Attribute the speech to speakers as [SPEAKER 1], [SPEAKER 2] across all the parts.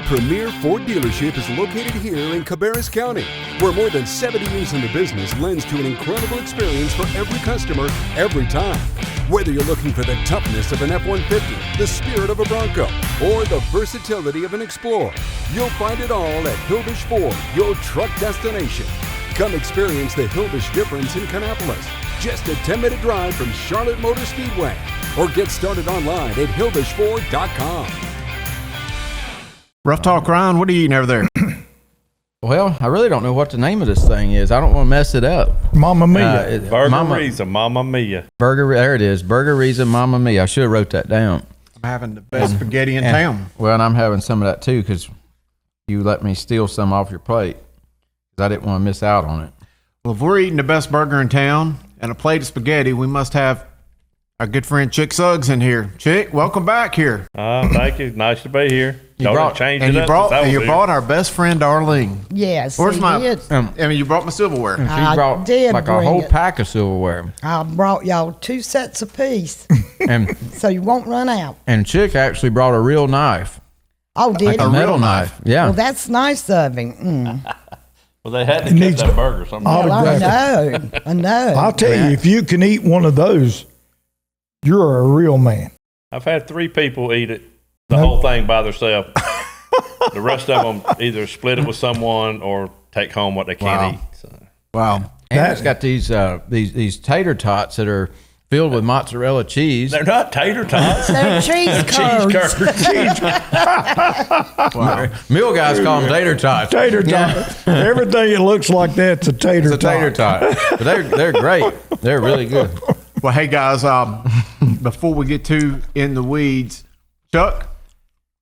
[SPEAKER 1] Your premier Ford dealership is located here in Cabarrus County, where more than 70 years in the business lends to an incredible experience for every customer, every time. Whether you're looking for the toughness of an F-150, the spirit of a Bronco, or the versatility of an Explorer, you'll find it all at Hilbish Ford, your truck destination. Come experience the Hilbish difference in Kannapolis, just a 10-minute drive from Charlotte Motor Speedway, or get started online at HilbishFord.com.
[SPEAKER 2] Rough Talk, Ryan, what are you eating over there?
[SPEAKER 3] Well, I really don't know what the name of this thing is. I don't want to mess it up.
[SPEAKER 4] Mamma Mia.
[SPEAKER 5] Burgeriza, Mamma Mia.
[SPEAKER 3] There it is. Burgeriza, Mamma Mia. I should have wrote that down.
[SPEAKER 2] I'm having the best spaghetti in town.
[SPEAKER 3] Well, and I'm having some of that too because you let me steal some off your plate because I didn't want to miss out on it.
[SPEAKER 2] Well, if we're eating the best burger in town and a plate of spaghetti, we must have our good friend Chic Suggs in here. Chic, welcome back here.
[SPEAKER 5] Thank you. Nice to be here.
[SPEAKER 2] You brought our best friend Darlene.
[SPEAKER 6] Yes,
[SPEAKER 2] Where's
[SPEAKER 6] he
[SPEAKER 2] my?
[SPEAKER 6] did.
[SPEAKER 2] You brought my silverware.
[SPEAKER 3] She
[SPEAKER 6] I
[SPEAKER 3] brought
[SPEAKER 6] did
[SPEAKER 3] like a
[SPEAKER 6] bring
[SPEAKER 3] whole
[SPEAKER 6] it.
[SPEAKER 3] pack of silverware.
[SPEAKER 6] I brought y'all 2 sets apiece,
[SPEAKER 3] And
[SPEAKER 6] so you won't run out.
[SPEAKER 3] and Chick actually brought a real knife,
[SPEAKER 6] Oh, did
[SPEAKER 3] like
[SPEAKER 6] he?
[SPEAKER 3] a metal
[SPEAKER 2] real
[SPEAKER 3] knife. Yeah.
[SPEAKER 6] Well, that's nice of him. Mm.
[SPEAKER 5] Well, they had to
[SPEAKER 4] needs
[SPEAKER 5] cut that burger sometime.
[SPEAKER 6] Well, I
[SPEAKER 4] Autograph
[SPEAKER 6] know. I know.
[SPEAKER 4] I'll tell you, if you can eat one of those, you're a real man.
[SPEAKER 5] I've had 3 people eat it, the whole thing by themselves. The rest of them either split it with someone or take home what they can't eat. So.
[SPEAKER 2] Wow.
[SPEAKER 3] And it's got these tater tots that are filled with mozzarella cheese.
[SPEAKER 5] They're not tater tots.
[SPEAKER 6] They're cheese curds.
[SPEAKER 3] Wow. Mill guys call them tater tots.
[SPEAKER 4] Tater tot.
[SPEAKER 3] Yeah.
[SPEAKER 4] Everything that looks like that's a tater
[SPEAKER 3] It's a tater tot. But they're great. They're really good.
[SPEAKER 2] Well, hey guys, before we get too in the weeds, Chuck,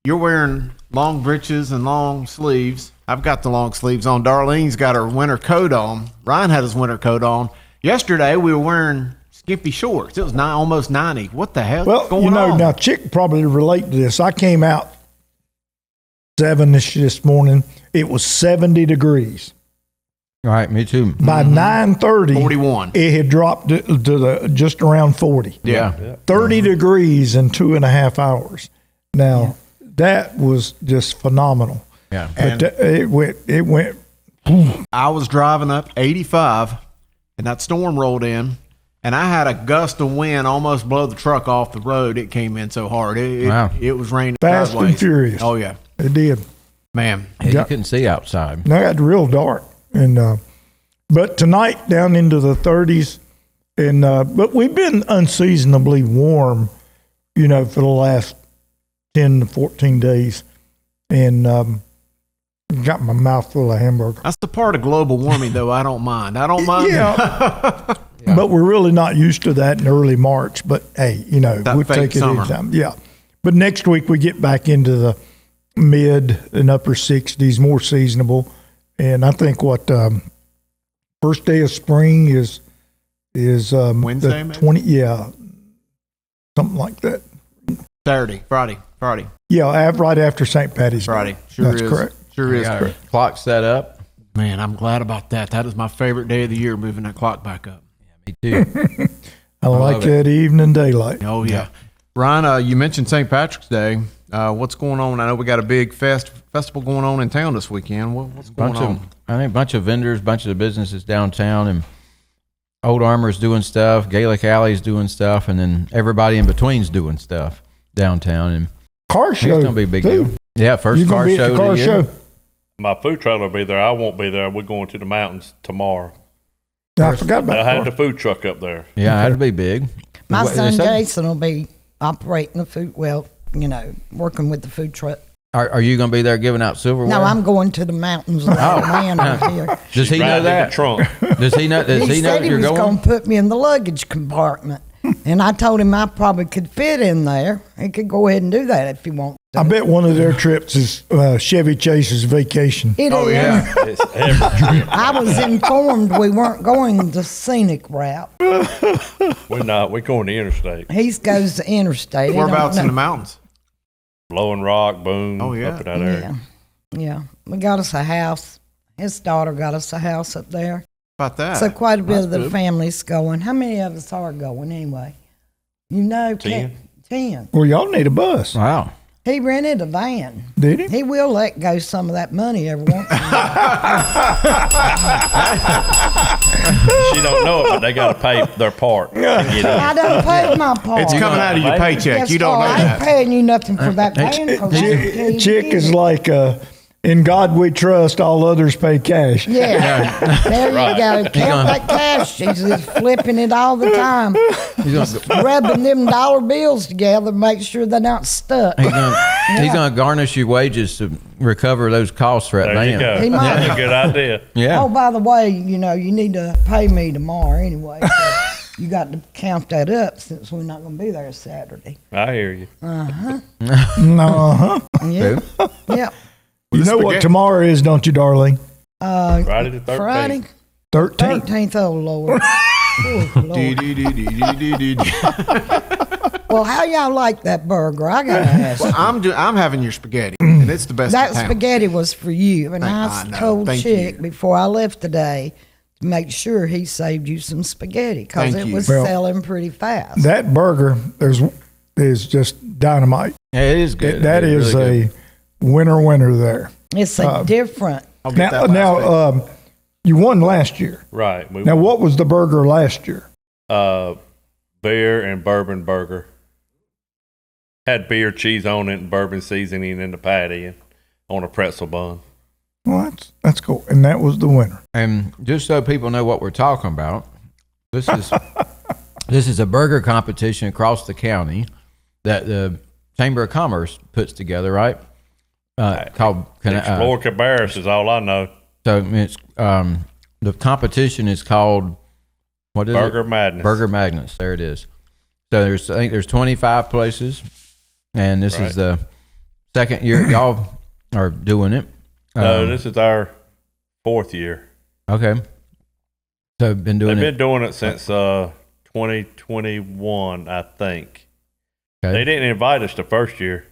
[SPEAKER 2] you're wearing long breeches and long sleeves. I've got the long sleeves on. Darlene's got her winter coat on. Ryan had his winter coat on. Yesterday we were wearing skimpy shorts. It was almost 90. What the hell is going on?
[SPEAKER 4] Now Chick probably relate to this. I came out 7-ish this morning. It was 70 degrees.
[SPEAKER 3] All right, me too.
[SPEAKER 4] By 9:30,
[SPEAKER 2] 41.
[SPEAKER 4] it had dropped to just around 40.
[SPEAKER 3] Yeah.
[SPEAKER 4] 30 degrees in 2.5 hours. Now, that was just phenomenal.
[SPEAKER 3] Yeah.
[SPEAKER 4] But it went.
[SPEAKER 2] I was driving up 85 and that storm rolled in and I had a gust of wind almost blow the truck off the road. It came in so hard. It was raining
[SPEAKER 4] Fast
[SPEAKER 2] sideways.
[SPEAKER 4] and furious.
[SPEAKER 2] Oh yeah.
[SPEAKER 4] It did.
[SPEAKER 2] Man.
[SPEAKER 3] Yeah, you couldn't see outside.
[SPEAKER 4] Now it got real dark. And but tonight down into the 30s. And but we've been unseasonably warm, for the last 10 to 14 days. And got my mouth full of hamburger.
[SPEAKER 2] That's the part of global warming, though. I don't mind.
[SPEAKER 4] Yeah. But we're really not used to that in early March. But hey, we'll take it anytime. Yeah. But next week we get back into the mid and upper 60s, more seasonable. And I think first day of spring is
[SPEAKER 2] Wednesday,
[SPEAKER 4] the 20. Yeah, something like that.
[SPEAKER 2] Saturday, Friday.
[SPEAKER 4] Yeah, right after St. Patty's Day.
[SPEAKER 2] Friday.
[SPEAKER 4] That's correct.
[SPEAKER 2] Sure is.
[SPEAKER 3] Got our clock set up.
[SPEAKER 2] Man, I'm glad about that. That is my favorite day of the year, moving that clock back up.
[SPEAKER 3] Me too.
[SPEAKER 4] I like that evening daylight.
[SPEAKER 2] Oh, yeah. Ryan, you mentioned St. Patrick's Day. What's going on? I know we got a big festival going on in town this weekend. What's going on?
[SPEAKER 3] I think a bunch of vendors, bunch of the businesses downtown, and Old Armor's doing stuff, Gaelic Alley's doing stuff, and then everybody in between's doing stuff downtown. And
[SPEAKER 4] Car show.
[SPEAKER 3] It's gonna be a big
[SPEAKER 4] too.
[SPEAKER 3] deal. Yeah, first
[SPEAKER 4] You
[SPEAKER 3] car
[SPEAKER 4] gonna be at
[SPEAKER 3] show
[SPEAKER 4] the car
[SPEAKER 3] of the
[SPEAKER 4] show?
[SPEAKER 3] year.
[SPEAKER 5] My food trailer will be there. I won't be there. We're going to the mountains tomorrow.
[SPEAKER 4] I forgot about
[SPEAKER 5] I had the
[SPEAKER 4] that.
[SPEAKER 5] food truck up there.
[SPEAKER 3] Yeah, that'd be big.
[SPEAKER 6] My
[SPEAKER 3] What-
[SPEAKER 6] son
[SPEAKER 3] they said-
[SPEAKER 6] Jason will be operating the food, working with the food truck.
[SPEAKER 3] Are you going to be there giving out silverware?
[SPEAKER 6] No, I'm going to the mountains with
[SPEAKER 3] Oh.
[SPEAKER 6] the man over here.
[SPEAKER 3] Does he know
[SPEAKER 5] Riding in the
[SPEAKER 3] that?
[SPEAKER 5] trunk.
[SPEAKER 3] Does he know? Does
[SPEAKER 6] He
[SPEAKER 3] he know
[SPEAKER 6] said
[SPEAKER 3] that
[SPEAKER 6] he
[SPEAKER 3] you're
[SPEAKER 6] was
[SPEAKER 3] going?
[SPEAKER 6] going to put me in the luggage compartment. And I told him I probably could fit in there. He could go ahead and do that if he wants to.
[SPEAKER 4] I bet one of their trips is Chevy Chase's vacation.
[SPEAKER 6] It
[SPEAKER 2] Oh,
[SPEAKER 6] is.
[SPEAKER 2] yeah.
[SPEAKER 5] It's every trip.
[SPEAKER 6] I was informed we weren't going the scenic route.
[SPEAKER 5] We're not. We're going to interstate.
[SPEAKER 6] He goes to interstate. He don't
[SPEAKER 2] Whereabouts in
[SPEAKER 6] know.
[SPEAKER 2] the mountains?
[SPEAKER 5] Blowing Rock, Boone,
[SPEAKER 2] Oh, yeah.
[SPEAKER 5] up in that area.
[SPEAKER 6] Yeah. We got us a house. His daughter got us a house up there.
[SPEAKER 2] About that.
[SPEAKER 6] So quite a bit of the
[SPEAKER 2] good.
[SPEAKER 6] family's going. How many of us are going anyway?
[SPEAKER 5] 10.
[SPEAKER 6] 10.
[SPEAKER 4] Well, y'all need a bus.
[SPEAKER 3] Wow.
[SPEAKER 6] He rented a van.
[SPEAKER 4] Did he?
[SPEAKER 6] He will let go some of that money every once in a while.
[SPEAKER 5] She don't know it, but they got to pay their part. To get in.
[SPEAKER 6] I done paid my part.
[SPEAKER 2] It's coming out of your paycheck.
[SPEAKER 6] Yes,
[SPEAKER 2] You don't know
[SPEAKER 6] I ain't
[SPEAKER 2] that.
[SPEAKER 6] paying you nothing for that van. 'cause I ain't paying you
[SPEAKER 4] Chick is
[SPEAKER 6] either.
[SPEAKER 4] like, in God we trust, all others pay cash.
[SPEAKER 6] Yeah, there you go. Count that cash. She's just flipping it all the time, rubbing them dollar bills together, make sure they're not stuck.
[SPEAKER 3] He's gonna garnish your wages to recover those costs for that
[SPEAKER 5] There you
[SPEAKER 3] van.
[SPEAKER 5] go.
[SPEAKER 6] He might.
[SPEAKER 5] That's a good idea.
[SPEAKER 3] Yeah.
[SPEAKER 6] Oh, by the way, you need to pay me tomorrow anyway. So you got to count that up since we're not going to be there Saturday.
[SPEAKER 5] I hear you.
[SPEAKER 4] Uh-huh.
[SPEAKER 6] Yeah. Yeah.
[SPEAKER 4] You know what tomorrow is, don't you, Darlene?
[SPEAKER 5] Friday the 13th.
[SPEAKER 6] Friday,
[SPEAKER 4] 13th.
[SPEAKER 6] 13th. Oh, Lord. Oh, Lord. Well, how y'all like that burger? I got to ask.
[SPEAKER 2] Well, I'm having your spaghetti, and it's the best
[SPEAKER 6] That
[SPEAKER 2] in town.
[SPEAKER 6] spaghetti was for you. And I
[SPEAKER 2] know.
[SPEAKER 6] told
[SPEAKER 2] Thank
[SPEAKER 6] Chick
[SPEAKER 2] you.
[SPEAKER 6] before I left today to make sure he saved you some spaghetti because
[SPEAKER 2] Thank
[SPEAKER 6] it
[SPEAKER 2] you.
[SPEAKER 6] was
[SPEAKER 4] Well,
[SPEAKER 6] selling pretty fast.
[SPEAKER 4] That burger is just dynamite.
[SPEAKER 3] Yeah, it is good.
[SPEAKER 4] That
[SPEAKER 3] It
[SPEAKER 4] is
[SPEAKER 3] really good.
[SPEAKER 4] a winner there.
[SPEAKER 6] It's a different.
[SPEAKER 2] I'll get that last week.
[SPEAKER 4] You won last year.
[SPEAKER 5] Right.
[SPEAKER 4] Now, what was the burger last year?
[SPEAKER 5] Beer and bourbon burger. Had beer, cheese on it, and bourbon seasoning in the patty and on a pretzel bun.
[SPEAKER 4] Well, that's cool. And that was the winner.
[SPEAKER 3] And just so people know what we're talking about, this is a burger competition across the county that the Chamber of Commerce puts together, right? Called
[SPEAKER 5] Explore Cabarrus is all I know.
[SPEAKER 3] So it's the competition is called what is
[SPEAKER 5] Burger
[SPEAKER 3] it?
[SPEAKER 5] Madness.
[SPEAKER 3] Burger Madness. There it is. So I think there's 25 places, and this is the second year y'all are doing it.
[SPEAKER 5] No, this is our 4th year.
[SPEAKER 3] Okay. So been doing
[SPEAKER 5] They've
[SPEAKER 3] it.
[SPEAKER 5] been doing it since 2021, I think.
[SPEAKER 3] Okay.
[SPEAKER 5] They didn't invite us the first year.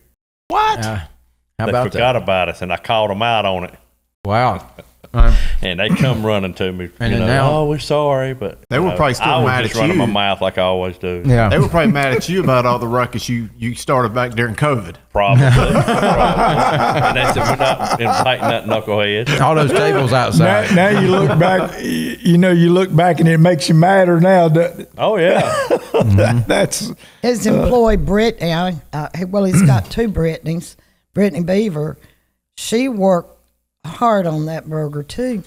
[SPEAKER 2] What?
[SPEAKER 3] How
[SPEAKER 5] They
[SPEAKER 3] about
[SPEAKER 5] forgot
[SPEAKER 3] that?
[SPEAKER 5] about us, and I called them out on it.
[SPEAKER 3] Wow.
[SPEAKER 5] And they come running to me.
[SPEAKER 3] And
[SPEAKER 5] you
[SPEAKER 3] then
[SPEAKER 5] know,
[SPEAKER 3] now-
[SPEAKER 5] oh, we're sorry, but
[SPEAKER 2] They were probably still
[SPEAKER 5] I was
[SPEAKER 2] mad
[SPEAKER 5] just
[SPEAKER 2] at
[SPEAKER 5] running
[SPEAKER 2] you.
[SPEAKER 5] my mouth like I always do.
[SPEAKER 3] Yeah.
[SPEAKER 2] They were probably mad at you about all the ruckus you started back during COVID.
[SPEAKER 5] Probably. And they said, we're not inviting that knucklehead.
[SPEAKER 3] All those tables outside.
[SPEAKER 4] Now you look back, you look back and it makes you madder now.
[SPEAKER 5] Oh, yeah.
[SPEAKER 4] That's
[SPEAKER 6] His employee, Brittany, he's got two Brittany's. Brittany Beaver, she worked hard on that burger, too.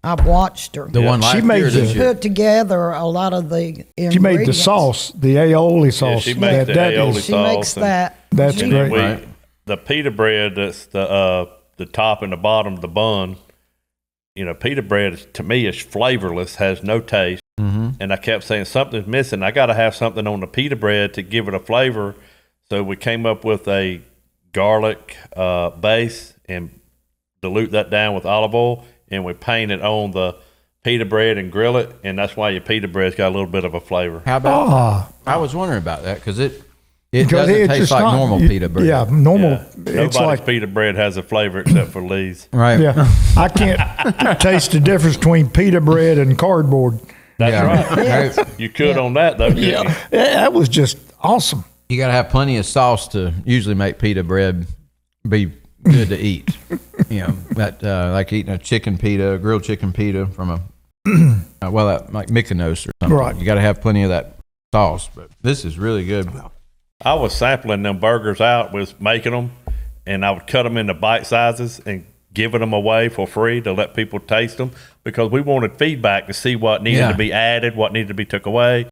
[SPEAKER 6] I've watched her.
[SPEAKER 3] The one
[SPEAKER 4] She
[SPEAKER 3] last
[SPEAKER 4] made
[SPEAKER 3] year, this
[SPEAKER 6] She
[SPEAKER 3] year.
[SPEAKER 6] put together a lot of the ingredients.
[SPEAKER 4] she made the sauce, the aioli sauce.
[SPEAKER 5] she makes the aioli
[SPEAKER 6] She
[SPEAKER 5] sauce
[SPEAKER 6] makes
[SPEAKER 5] and-
[SPEAKER 6] that.
[SPEAKER 4] That's
[SPEAKER 6] She-
[SPEAKER 4] great.
[SPEAKER 3] Right.
[SPEAKER 5] The pita bread that's the top and the bottom of the bun, pita bread to me is flavorless, has no taste.
[SPEAKER 3] Mm-hmm.
[SPEAKER 5] And I kept saying something's missing. I got to have something on the pita bread to give it a flavor. So we came up with a garlic base and dilute that down with olive oil, and we paint it on the pita bread and grill it, and that's why your pita bread's got a little bit of a flavor.
[SPEAKER 3] How about
[SPEAKER 4] Ah,
[SPEAKER 3] I was wondering about that because it
[SPEAKER 4] because
[SPEAKER 3] doesn't
[SPEAKER 4] it's
[SPEAKER 3] taste
[SPEAKER 4] just
[SPEAKER 3] like
[SPEAKER 4] not-
[SPEAKER 3] normal pita bread.
[SPEAKER 4] Yeah, normal.
[SPEAKER 5] Yeah.
[SPEAKER 4] It's
[SPEAKER 5] Nobody's
[SPEAKER 4] like,
[SPEAKER 5] pita bread has a flavor except for Lee's.
[SPEAKER 3] Right.
[SPEAKER 4] yeah, I can't taste the difference between pita bread and cardboard.
[SPEAKER 5] That's
[SPEAKER 3] Yeah.
[SPEAKER 5] right. You could on that though, couldn't you?
[SPEAKER 4] Yeah, that was just awesome.
[SPEAKER 3] You got to have plenty of sauce to usually make pita bread be good to eat. That like eating a chicken pita, a grilled chicken pita from a like Mykonos or something.
[SPEAKER 4] Right.
[SPEAKER 3] You got to have plenty of that sauce. But this is really good.
[SPEAKER 5] I was sampling them burgers out, was making them, and I would cut them into bite sizes and giving them away for free to let people taste them because we wanted feedback to see what needed to be added, what needed to be took away.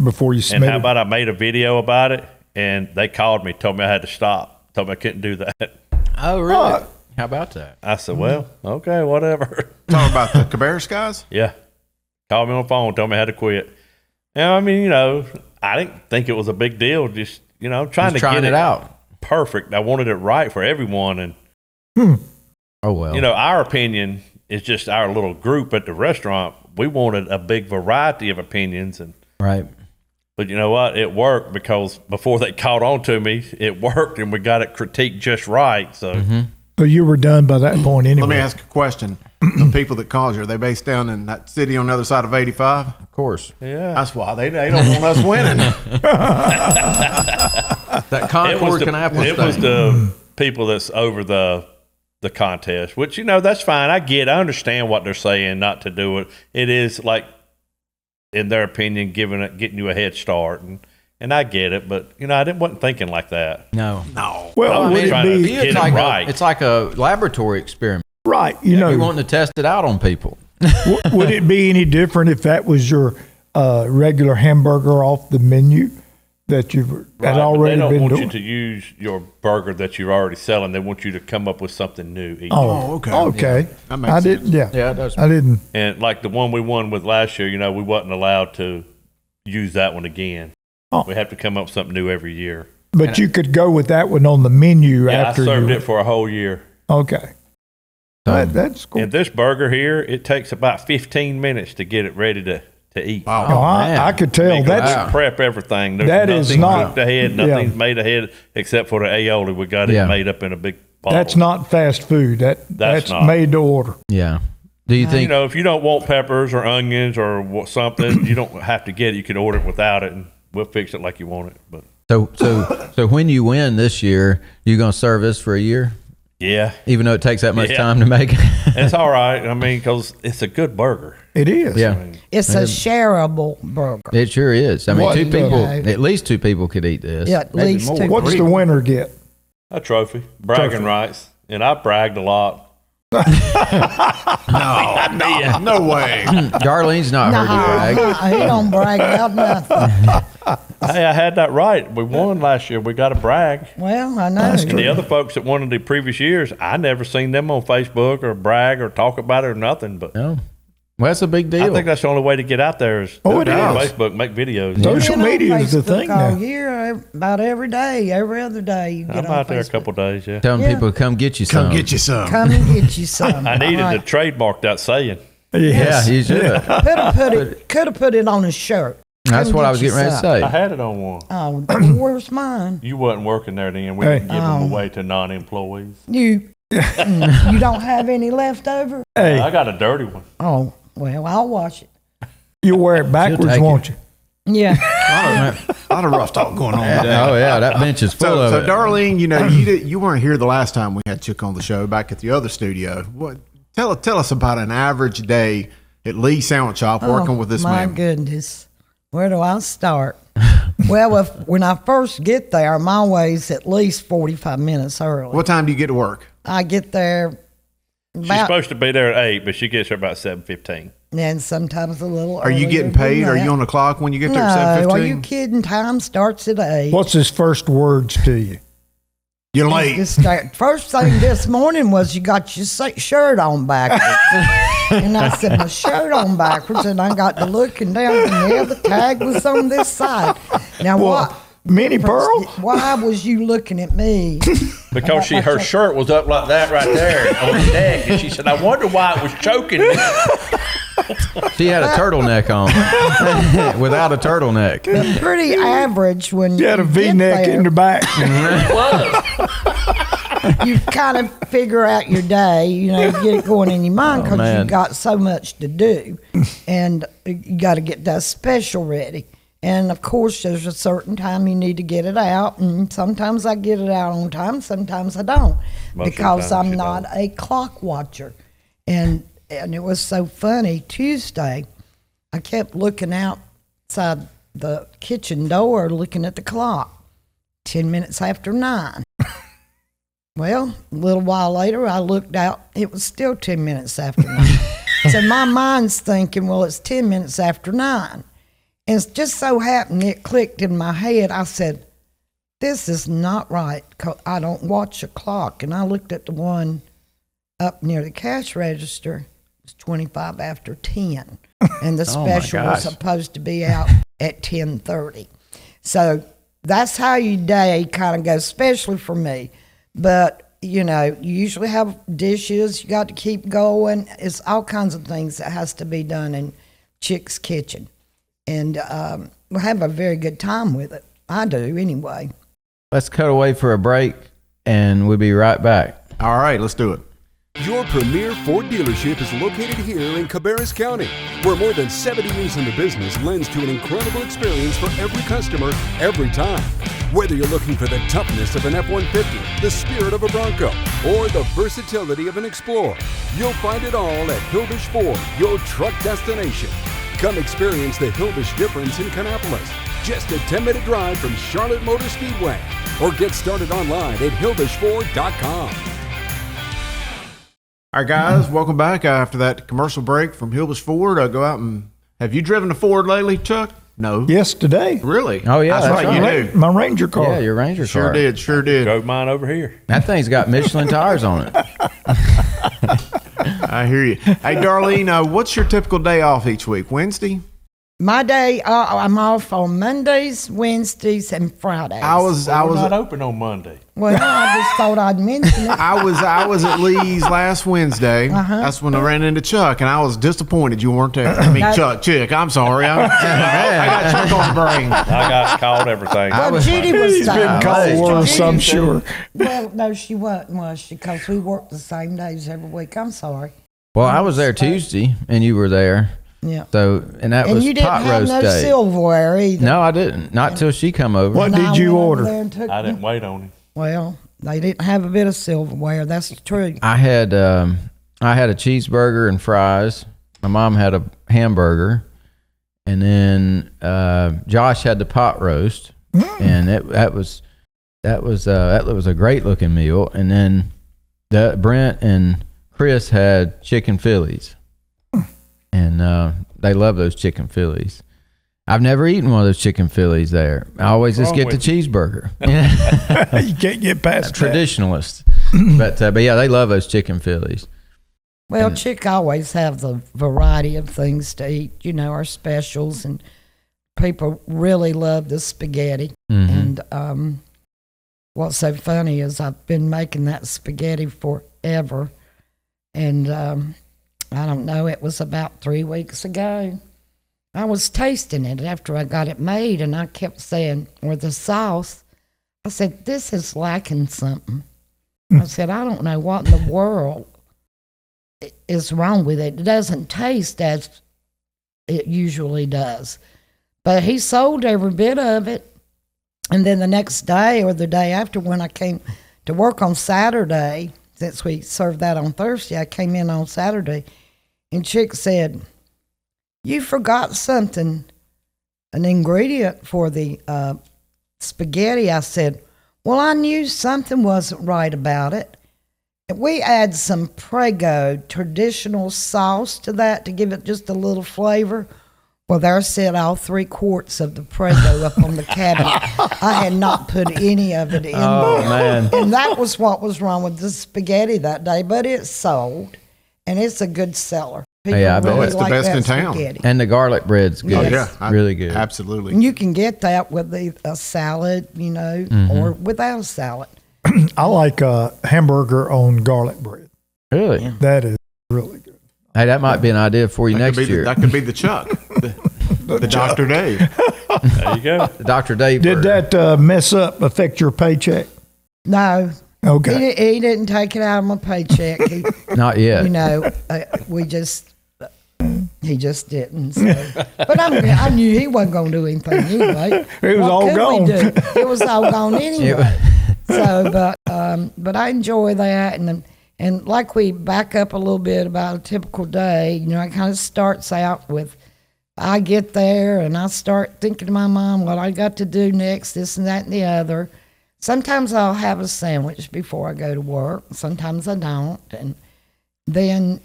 [SPEAKER 4] Before you
[SPEAKER 5] And
[SPEAKER 4] submit
[SPEAKER 5] how
[SPEAKER 4] it.
[SPEAKER 5] about I made a video about it, and they called me, told me I had to stop, told me I couldn't do that.
[SPEAKER 3] Oh, really? How about that?
[SPEAKER 5] I said, well, okay, whatever.
[SPEAKER 2] Talking about the Cabarrus guys?
[SPEAKER 5] Yeah. Called me on the phone, told me I had to quit. And I mean, I didn't think it was a big deal. Just, trying
[SPEAKER 3] Just
[SPEAKER 5] to
[SPEAKER 3] trying
[SPEAKER 5] get
[SPEAKER 3] it out.
[SPEAKER 5] perfect. I wanted it right for everyone. And,
[SPEAKER 3] Oh, well.
[SPEAKER 5] our opinion is just our little group at the restaurant. We wanted a big variety of opinions.
[SPEAKER 3] Right.
[SPEAKER 5] But you know what? It worked because before they caught on to me, it worked and we got it critiqued just right. So,
[SPEAKER 4] So you were done by that point anyway.
[SPEAKER 2] Let me ask a question. The people that called you, are they based down in that city on the other side of 85?
[SPEAKER 3] Of course.
[SPEAKER 5] yeah.
[SPEAKER 2] That's why they don't want us winning.
[SPEAKER 3] That Concord, Kannapolis
[SPEAKER 5] It was
[SPEAKER 3] thing.
[SPEAKER 5] the people that's over the contest, which, that's fine. I understand what they're saying, not to do it. It is like, in their opinion, getting you a head start, and I get it, but wasn't thinking like that.
[SPEAKER 3] No.
[SPEAKER 4] Well, would
[SPEAKER 5] trying
[SPEAKER 4] it
[SPEAKER 5] to
[SPEAKER 4] be
[SPEAKER 5] get
[SPEAKER 3] It's
[SPEAKER 5] it
[SPEAKER 3] like,
[SPEAKER 5] right.
[SPEAKER 3] it's like a laboratory experiment.
[SPEAKER 4] right?
[SPEAKER 3] You're wanting to test it out on people.
[SPEAKER 4] Would it be any different if that was your regular hamburger off the menu that you've
[SPEAKER 5] Right,
[SPEAKER 4] had
[SPEAKER 5] but
[SPEAKER 4] already
[SPEAKER 5] they don't
[SPEAKER 4] been
[SPEAKER 5] want
[SPEAKER 4] doing?
[SPEAKER 5] you to use your burger that you're already selling. They want you to come up with something new each.
[SPEAKER 4] Oh,
[SPEAKER 2] okay.
[SPEAKER 4] Okay.
[SPEAKER 2] That makes
[SPEAKER 4] I
[SPEAKER 2] sense.
[SPEAKER 4] didn't. Yeah.
[SPEAKER 3] Yeah, it does.
[SPEAKER 4] I didn't.
[SPEAKER 5] And like the one we won with last year, we wasn't allowed to use that one again.
[SPEAKER 4] Oh.
[SPEAKER 5] We have to come up with something new every year.
[SPEAKER 4] But you could go with that one on the menu
[SPEAKER 5] Yeah, I
[SPEAKER 4] after
[SPEAKER 5] served
[SPEAKER 4] you.
[SPEAKER 5] it for a whole year.
[SPEAKER 4] Okay. That's cool.
[SPEAKER 5] And this burger here, it takes about 15 minutes to get it ready to eat.
[SPEAKER 2] Wow.
[SPEAKER 4] Oh,
[SPEAKER 3] man.
[SPEAKER 4] I could tell.
[SPEAKER 5] Because
[SPEAKER 4] That's
[SPEAKER 5] we prep everything. There's
[SPEAKER 4] That is
[SPEAKER 5] nothing
[SPEAKER 4] not-
[SPEAKER 5] cooked ahead,
[SPEAKER 4] yeah.
[SPEAKER 5] nothing's made ahead except for the aioli. We got it
[SPEAKER 3] Yeah.
[SPEAKER 5] made up in a big bottle.
[SPEAKER 4] that's not fast food. That's
[SPEAKER 5] not.
[SPEAKER 4] made to order.
[SPEAKER 3] Yeah. Do you think?
[SPEAKER 5] If you don't want peppers or onions or something, you don't have to get it. You can order it without it, and we'll fix it like you want it. But
[SPEAKER 3] So when you win this year, you gonna serve this for a year,
[SPEAKER 5] yeah,
[SPEAKER 3] even though it takes that much
[SPEAKER 5] Yeah.
[SPEAKER 3] time to make it.
[SPEAKER 5] it's all right. I mean, because it's a good burger.
[SPEAKER 4] It is.
[SPEAKER 3] Yeah,
[SPEAKER 6] It's a shareable burger.
[SPEAKER 3] it sure is. I mean,
[SPEAKER 4] What,
[SPEAKER 3] two people,
[SPEAKER 6] uh,
[SPEAKER 3] at least two people could eat this.
[SPEAKER 6] Yeah, at
[SPEAKER 3] Maybe
[SPEAKER 6] least
[SPEAKER 3] more.
[SPEAKER 6] two.
[SPEAKER 4] What's the winner get?
[SPEAKER 5] A trophy, bragging rights, and I bragged a lot.
[SPEAKER 2] No way.
[SPEAKER 3] Darlene's not heard you brag.
[SPEAKER 6] He don't brag about nothing.
[SPEAKER 5] Hey, I had that right. We won last year. We got to brag.
[SPEAKER 6] Well, I know.
[SPEAKER 5] And the other folks that won in the previous years, I never seen them on Facebook or brag or talk about it or nothing. But
[SPEAKER 3] No, well, that's a big deal.
[SPEAKER 5] I think that's the only way to get out there is
[SPEAKER 4] Oh, it
[SPEAKER 5] on
[SPEAKER 4] is.
[SPEAKER 5] Facebook, make videos.
[SPEAKER 4] Social
[SPEAKER 6] Been on
[SPEAKER 4] media is the
[SPEAKER 6] Facebook
[SPEAKER 4] thing
[SPEAKER 6] all
[SPEAKER 4] now.
[SPEAKER 6] year, about every day, every other day. You get
[SPEAKER 5] I'm
[SPEAKER 6] on
[SPEAKER 5] out there a
[SPEAKER 6] Facebook.
[SPEAKER 5] couple days, yeah.
[SPEAKER 3] Telling
[SPEAKER 6] Yeah.
[SPEAKER 3] people to come get you some.
[SPEAKER 2] Come get you some.
[SPEAKER 6] Come and get you some.
[SPEAKER 5] I needed
[SPEAKER 6] Right.
[SPEAKER 5] to trademark that saying.
[SPEAKER 3] Yeah,
[SPEAKER 4] Yes.
[SPEAKER 3] you should.
[SPEAKER 6] Could have put it on a shirt.
[SPEAKER 3] That's
[SPEAKER 6] Come
[SPEAKER 3] what
[SPEAKER 6] get
[SPEAKER 3] I was
[SPEAKER 6] you
[SPEAKER 3] getting ready to
[SPEAKER 6] some.
[SPEAKER 5] I
[SPEAKER 3] say.
[SPEAKER 5] had it on one.
[SPEAKER 6] Oh, where's mine?
[SPEAKER 5] You wasn't working there then. We
[SPEAKER 4] Hey.
[SPEAKER 5] didn't give them away to non-employees.
[SPEAKER 6] You don't have any left over?
[SPEAKER 4] Hey,
[SPEAKER 5] I got a dirty one.
[SPEAKER 6] Oh, well, I'll wash it.
[SPEAKER 4] you wear it backwards,
[SPEAKER 3] take
[SPEAKER 4] won't you?
[SPEAKER 6] Yeah.
[SPEAKER 2] A lot of rough talk going on.
[SPEAKER 3] Oh yeah, that bench is full of
[SPEAKER 2] So
[SPEAKER 3] it.
[SPEAKER 2] Darlene, you weren't here the last time we had Chick on the show back at the other studio. What? Tell us about an average day at Lee's Sandwich Shop working with this
[SPEAKER 6] my
[SPEAKER 2] man.
[SPEAKER 6] goodness. Where do I start? Well, when I first get there, I'm always at least 45 minutes early.
[SPEAKER 2] What time do you get to work?
[SPEAKER 6] I get there
[SPEAKER 5] She's
[SPEAKER 6] about,
[SPEAKER 5] supposed to be there at 8, but she gets there about 7:15.
[SPEAKER 6] and sometimes a little
[SPEAKER 2] Are you
[SPEAKER 6] earlier
[SPEAKER 2] getting
[SPEAKER 6] than
[SPEAKER 2] paid? Are
[SPEAKER 6] that.
[SPEAKER 2] you on the clock when you get there
[SPEAKER 6] No,
[SPEAKER 2] at
[SPEAKER 6] are you
[SPEAKER 2] 7:15?
[SPEAKER 6] kidding? Time starts at 8.
[SPEAKER 4] What's his first words to you?
[SPEAKER 2] You're late.
[SPEAKER 6] First thing this morning was you got your shirt on backwards. And I said, my shirt on backwards. And I got to looking down, and yeah, the tag was on this side. Now, what?
[SPEAKER 4] Minnie Pearl?
[SPEAKER 6] Why was you looking at me?
[SPEAKER 5] Because her shirt was up like that right there on the neck. And she said, I wonder why it was choking me.
[SPEAKER 3] She had a turtleneck on without a turtleneck.
[SPEAKER 6] But pretty average when
[SPEAKER 4] You had a
[SPEAKER 6] get
[SPEAKER 4] V-neck
[SPEAKER 6] there.
[SPEAKER 4] in the back.
[SPEAKER 6] You kind of figure out your day, get it going in your mind because
[SPEAKER 3] man.
[SPEAKER 6] you got so much to do, and you got to get that special ready. And of course, there's a certain time you need to get it out, and sometimes I get it out on time, sometimes I don't,
[SPEAKER 5] Most of the
[SPEAKER 6] because
[SPEAKER 5] time
[SPEAKER 6] I'm
[SPEAKER 5] you
[SPEAKER 6] not
[SPEAKER 5] don't.
[SPEAKER 6] a clock watcher. And it was so funny. Tuesday, I kept looking outside the kitchen door, looking at the clock. 10 minutes after 9. Well, a little while later, I looked out. It was still 10 minutes after 9. So my mind's thinking, well, it's 10 minutes after 9. And it just so happened, it clicked in my head. I said, this is not right. 'Cause I don't watch a clock. And I looked at the one up near the cash register. It was 25 after 10. And the special was
[SPEAKER 3] gosh.
[SPEAKER 6] supposed to be out at 10:30. So that's how your day kind of goes, especially for me. But, you usually have dishes. You got to keep going. It's all kinds of things that has to be done in Chick's kitchen. And we have a very good time with it. I do, anyway.
[SPEAKER 3] Let's cut away for a break, and we'll be right back.
[SPEAKER 2] All right, let's do it.
[SPEAKER 1] Your premier Ford dealership is located here in Cabarrus County, where more than 70 years in the business lends to an incredible experience for every customer, every time. Whether you're looking for the toughness of an F-150, the spirit of a Bronco, or the versatility of an Explorer, you'll find it all at Hilbish Ford, your truck destination. Come experience the Hilbish difference in Kannapolis, just a 10-minute drive from Charlotte Motor Speedway, or get started online at hilbishford.com.
[SPEAKER 2] All right, guys, welcome back after that commercial break from Hilbish Ford. Go out and have you driven a Ford lately, Chuck? No.
[SPEAKER 4] Yes, today.
[SPEAKER 2] Really?
[SPEAKER 3] Oh, yeah,
[SPEAKER 2] that's right. You do.
[SPEAKER 4] My Ranger car.
[SPEAKER 3] Yeah, your Ranger
[SPEAKER 2] Sure
[SPEAKER 3] car.
[SPEAKER 2] did. Sure did.
[SPEAKER 5] Drove mine over here.
[SPEAKER 3] That thing's got Michelin tires on it.
[SPEAKER 2] I hear you. Hey, Darlene, what's your typical day off each week? Wednesday?
[SPEAKER 6] My day, I'm off on Mondays, Wednesdays, and Fridays.
[SPEAKER 5] We're not open on Monday.
[SPEAKER 6] Well, I just thought I'd mention it.
[SPEAKER 2] I was at Lee's last Wednesday. That's when I ran into Chuck, and I was disappointed you weren't there. I mean, Chick, I'm sorry. I got Chuck on the brain.
[SPEAKER 5] I got called everything.
[SPEAKER 6] Well, Judy was
[SPEAKER 4] He's been
[SPEAKER 6] there.
[SPEAKER 4] called worse, I'm sure.
[SPEAKER 6] Well, no, she wasn't, was she? Because we worked the same days every week. I'm sorry.
[SPEAKER 3] Well, I was there Tuesday, and you were there.
[SPEAKER 6] Yeah.
[SPEAKER 3] So, and that
[SPEAKER 6] And
[SPEAKER 3] was
[SPEAKER 6] you didn't
[SPEAKER 3] pot
[SPEAKER 6] have
[SPEAKER 3] roast
[SPEAKER 6] no
[SPEAKER 3] day.
[SPEAKER 6] silverware either.
[SPEAKER 3] No, I didn't. Not till she come over.
[SPEAKER 4] What
[SPEAKER 6] And I
[SPEAKER 4] did you
[SPEAKER 6] went over
[SPEAKER 4] order?
[SPEAKER 6] there and took
[SPEAKER 5] I didn't wait on him.
[SPEAKER 6] Well, they didn't have a bit of silverware. That's the truth.
[SPEAKER 3] I had a cheeseburger and fries. My mom had a hamburger, and then Josh had the pot roast, and that was a great looking meal. And then Brent and Chris had chicken Phillies, and they love those chicken Phillies. I've never eaten one of those chicken Phillies there. I always just get the cheeseburger.
[SPEAKER 4] You can't get past
[SPEAKER 3] Traditionalist, but yeah, they love those chicken Phillies.
[SPEAKER 6] Well, Chick always have the variety of things to eat. You know, our specials, and people really love the spaghetti.
[SPEAKER 3] Mm-hmm.
[SPEAKER 6] And what's so funny is I've been making that spaghetti forever. And I don't know, it was about 3 weeks ago. I was tasting it after I got it made, and I kept saying, with the sauce, I said, this is lacking something. I said, I don't know what in the world is wrong with it. It doesn't taste as it usually does. But he sold every bit of it. And then the next day or the day after, when I came to work on Saturday, since we served that on Thursday, I came in on Saturday, and Chick said, you forgot something, an ingredient for the spaghetti. I said, well, I knew something wasn't right about it. We add some Prego traditional sauce to that to give it just a little flavor. Well, there said all 3 quarts of the Prego up on the cabinet. I had not put any of it in
[SPEAKER 3] Oh,
[SPEAKER 6] there.
[SPEAKER 3] man.
[SPEAKER 6] And that was what was wrong with the spaghetti that day. But it sold, and it's a good seller. People
[SPEAKER 3] Yeah, I bet.
[SPEAKER 2] It's the best
[SPEAKER 6] that
[SPEAKER 2] in town.
[SPEAKER 6] spaghetti.
[SPEAKER 3] And the garlic bread's good.
[SPEAKER 6] Yes.
[SPEAKER 3] Really good.
[SPEAKER 2] Absolutely.
[SPEAKER 6] And you can get that with a salad, you know, or without a salad.
[SPEAKER 4] I like a hamburger on garlic bread.
[SPEAKER 3] Really?
[SPEAKER 4] That is really good.
[SPEAKER 3] Hey, that might be an idea for you next year.
[SPEAKER 2] That could be the Chuck, the Dr. Dave.
[SPEAKER 5] There you go.
[SPEAKER 3] The Dr. Dave.
[SPEAKER 4] Did that mess up affect your paycheck?
[SPEAKER 6] No.
[SPEAKER 4] Okay.
[SPEAKER 6] He didn't take it out of my paycheck. He,
[SPEAKER 3] Not yet.
[SPEAKER 6] you know, he just didn't. So. But I knew he wasn't going to do anything anyway.
[SPEAKER 4] It was
[SPEAKER 6] What
[SPEAKER 4] all
[SPEAKER 6] could we
[SPEAKER 4] gone.
[SPEAKER 6] do? It was all gone anyway. So, but I enjoy that, and like we back up a little bit about a typical day. You know, it kind of starts out with I get there and I start thinking to my mom what I got to do next, this and that and the other. Sometimes I'll have a sandwich before I go to work. Sometimes I don't, and then,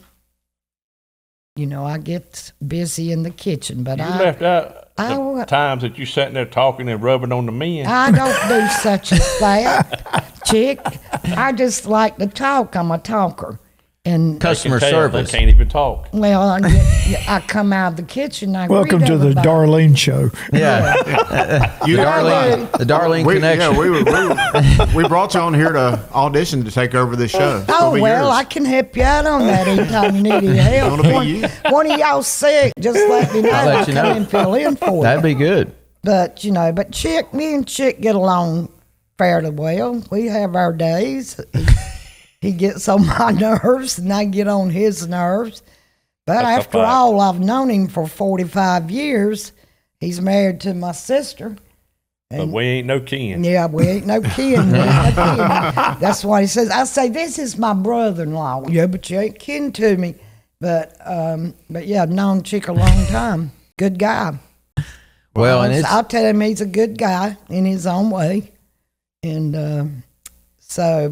[SPEAKER 6] you know, I get busy in the kitchen. But
[SPEAKER 5] You left out
[SPEAKER 6] I
[SPEAKER 5] the
[SPEAKER 6] wa-
[SPEAKER 5] times that you sitting there talking and rubbing on the men.
[SPEAKER 6] I don't do such as that, Chick. I just like to talk. I'm a talker. And
[SPEAKER 3] Customer
[SPEAKER 5] They
[SPEAKER 3] service.
[SPEAKER 5] can't even talk.
[SPEAKER 6] well, I come out of the kitchen. I
[SPEAKER 4] Welcome
[SPEAKER 6] greet
[SPEAKER 4] to the
[SPEAKER 6] everybody.
[SPEAKER 4] Darlene Show.
[SPEAKER 3] Yeah. The Darlene connection.
[SPEAKER 2] We brought you on here to audition to take over this show. It's
[SPEAKER 6] Oh,
[SPEAKER 2] gonna be
[SPEAKER 6] well,
[SPEAKER 2] yours.
[SPEAKER 6] I can help you out on that anytime you need any help.
[SPEAKER 2] It's gonna be you.
[SPEAKER 6] One of y'all sick, just let me know.
[SPEAKER 3] I'll let
[SPEAKER 6] I'll
[SPEAKER 3] you
[SPEAKER 6] come
[SPEAKER 3] know.
[SPEAKER 6] and fill in for
[SPEAKER 3] That'd
[SPEAKER 6] you.
[SPEAKER 3] be good.
[SPEAKER 6] But, you know, Chick, me and Chick get along fairly well. We have our days. He gets on my nerves, and I get on his nerves. But
[SPEAKER 5] That's a
[SPEAKER 6] after
[SPEAKER 5] fact.
[SPEAKER 6] all, I've known him for 45 years. He's married to my sister.
[SPEAKER 5] But we ain't no kin.
[SPEAKER 6] Yeah, we ain't no kin. We ain't no kin. That's why he says. I say, this is my brother-in-law. Yeah, but you ain't kin to me. But yeah, I've known Chick a long time. Good guy.
[SPEAKER 3] Well, and
[SPEAKER 6] I'll tell him he's a good guy in his own way. And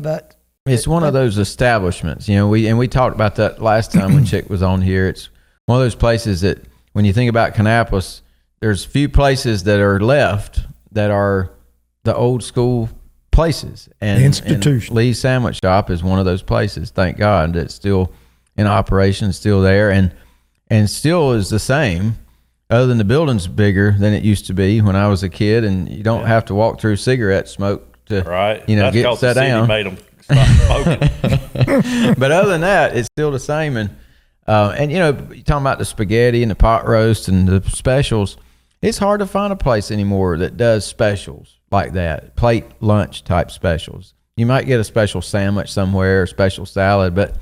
[SPEAKER 6] but
[SPEAKER 3] it's one of those establishments, we talked about that last time when Chick was on here. It's one of those places that when you think about Kannapolis, there's few places that are left that are the old school places. And
[SPEAKER 4] institution.
[SPEAKER 3] Lee's Sandwich Shop is one of those places. Thank God that's still in operation, still there, and still is the same. Other than the building's bigger than it used to be when I was a kid, and you don't have to walk through cigarette smoke to
[SPEAKER 5] That's
[SPEAKER 3] get set
[SPEAKER 5] the
[SPEAKER 3] down.
[SPEAKER 5] Made them stop smoking.
[SPEAKER 3] But other than that, it's still the same. And you're talking about the spaghetti and the pot roast and the specials. It's hard to find a place anymore that does specials like that, plate lunch type specials. You might get a special sandwich somewhere, a special salad, but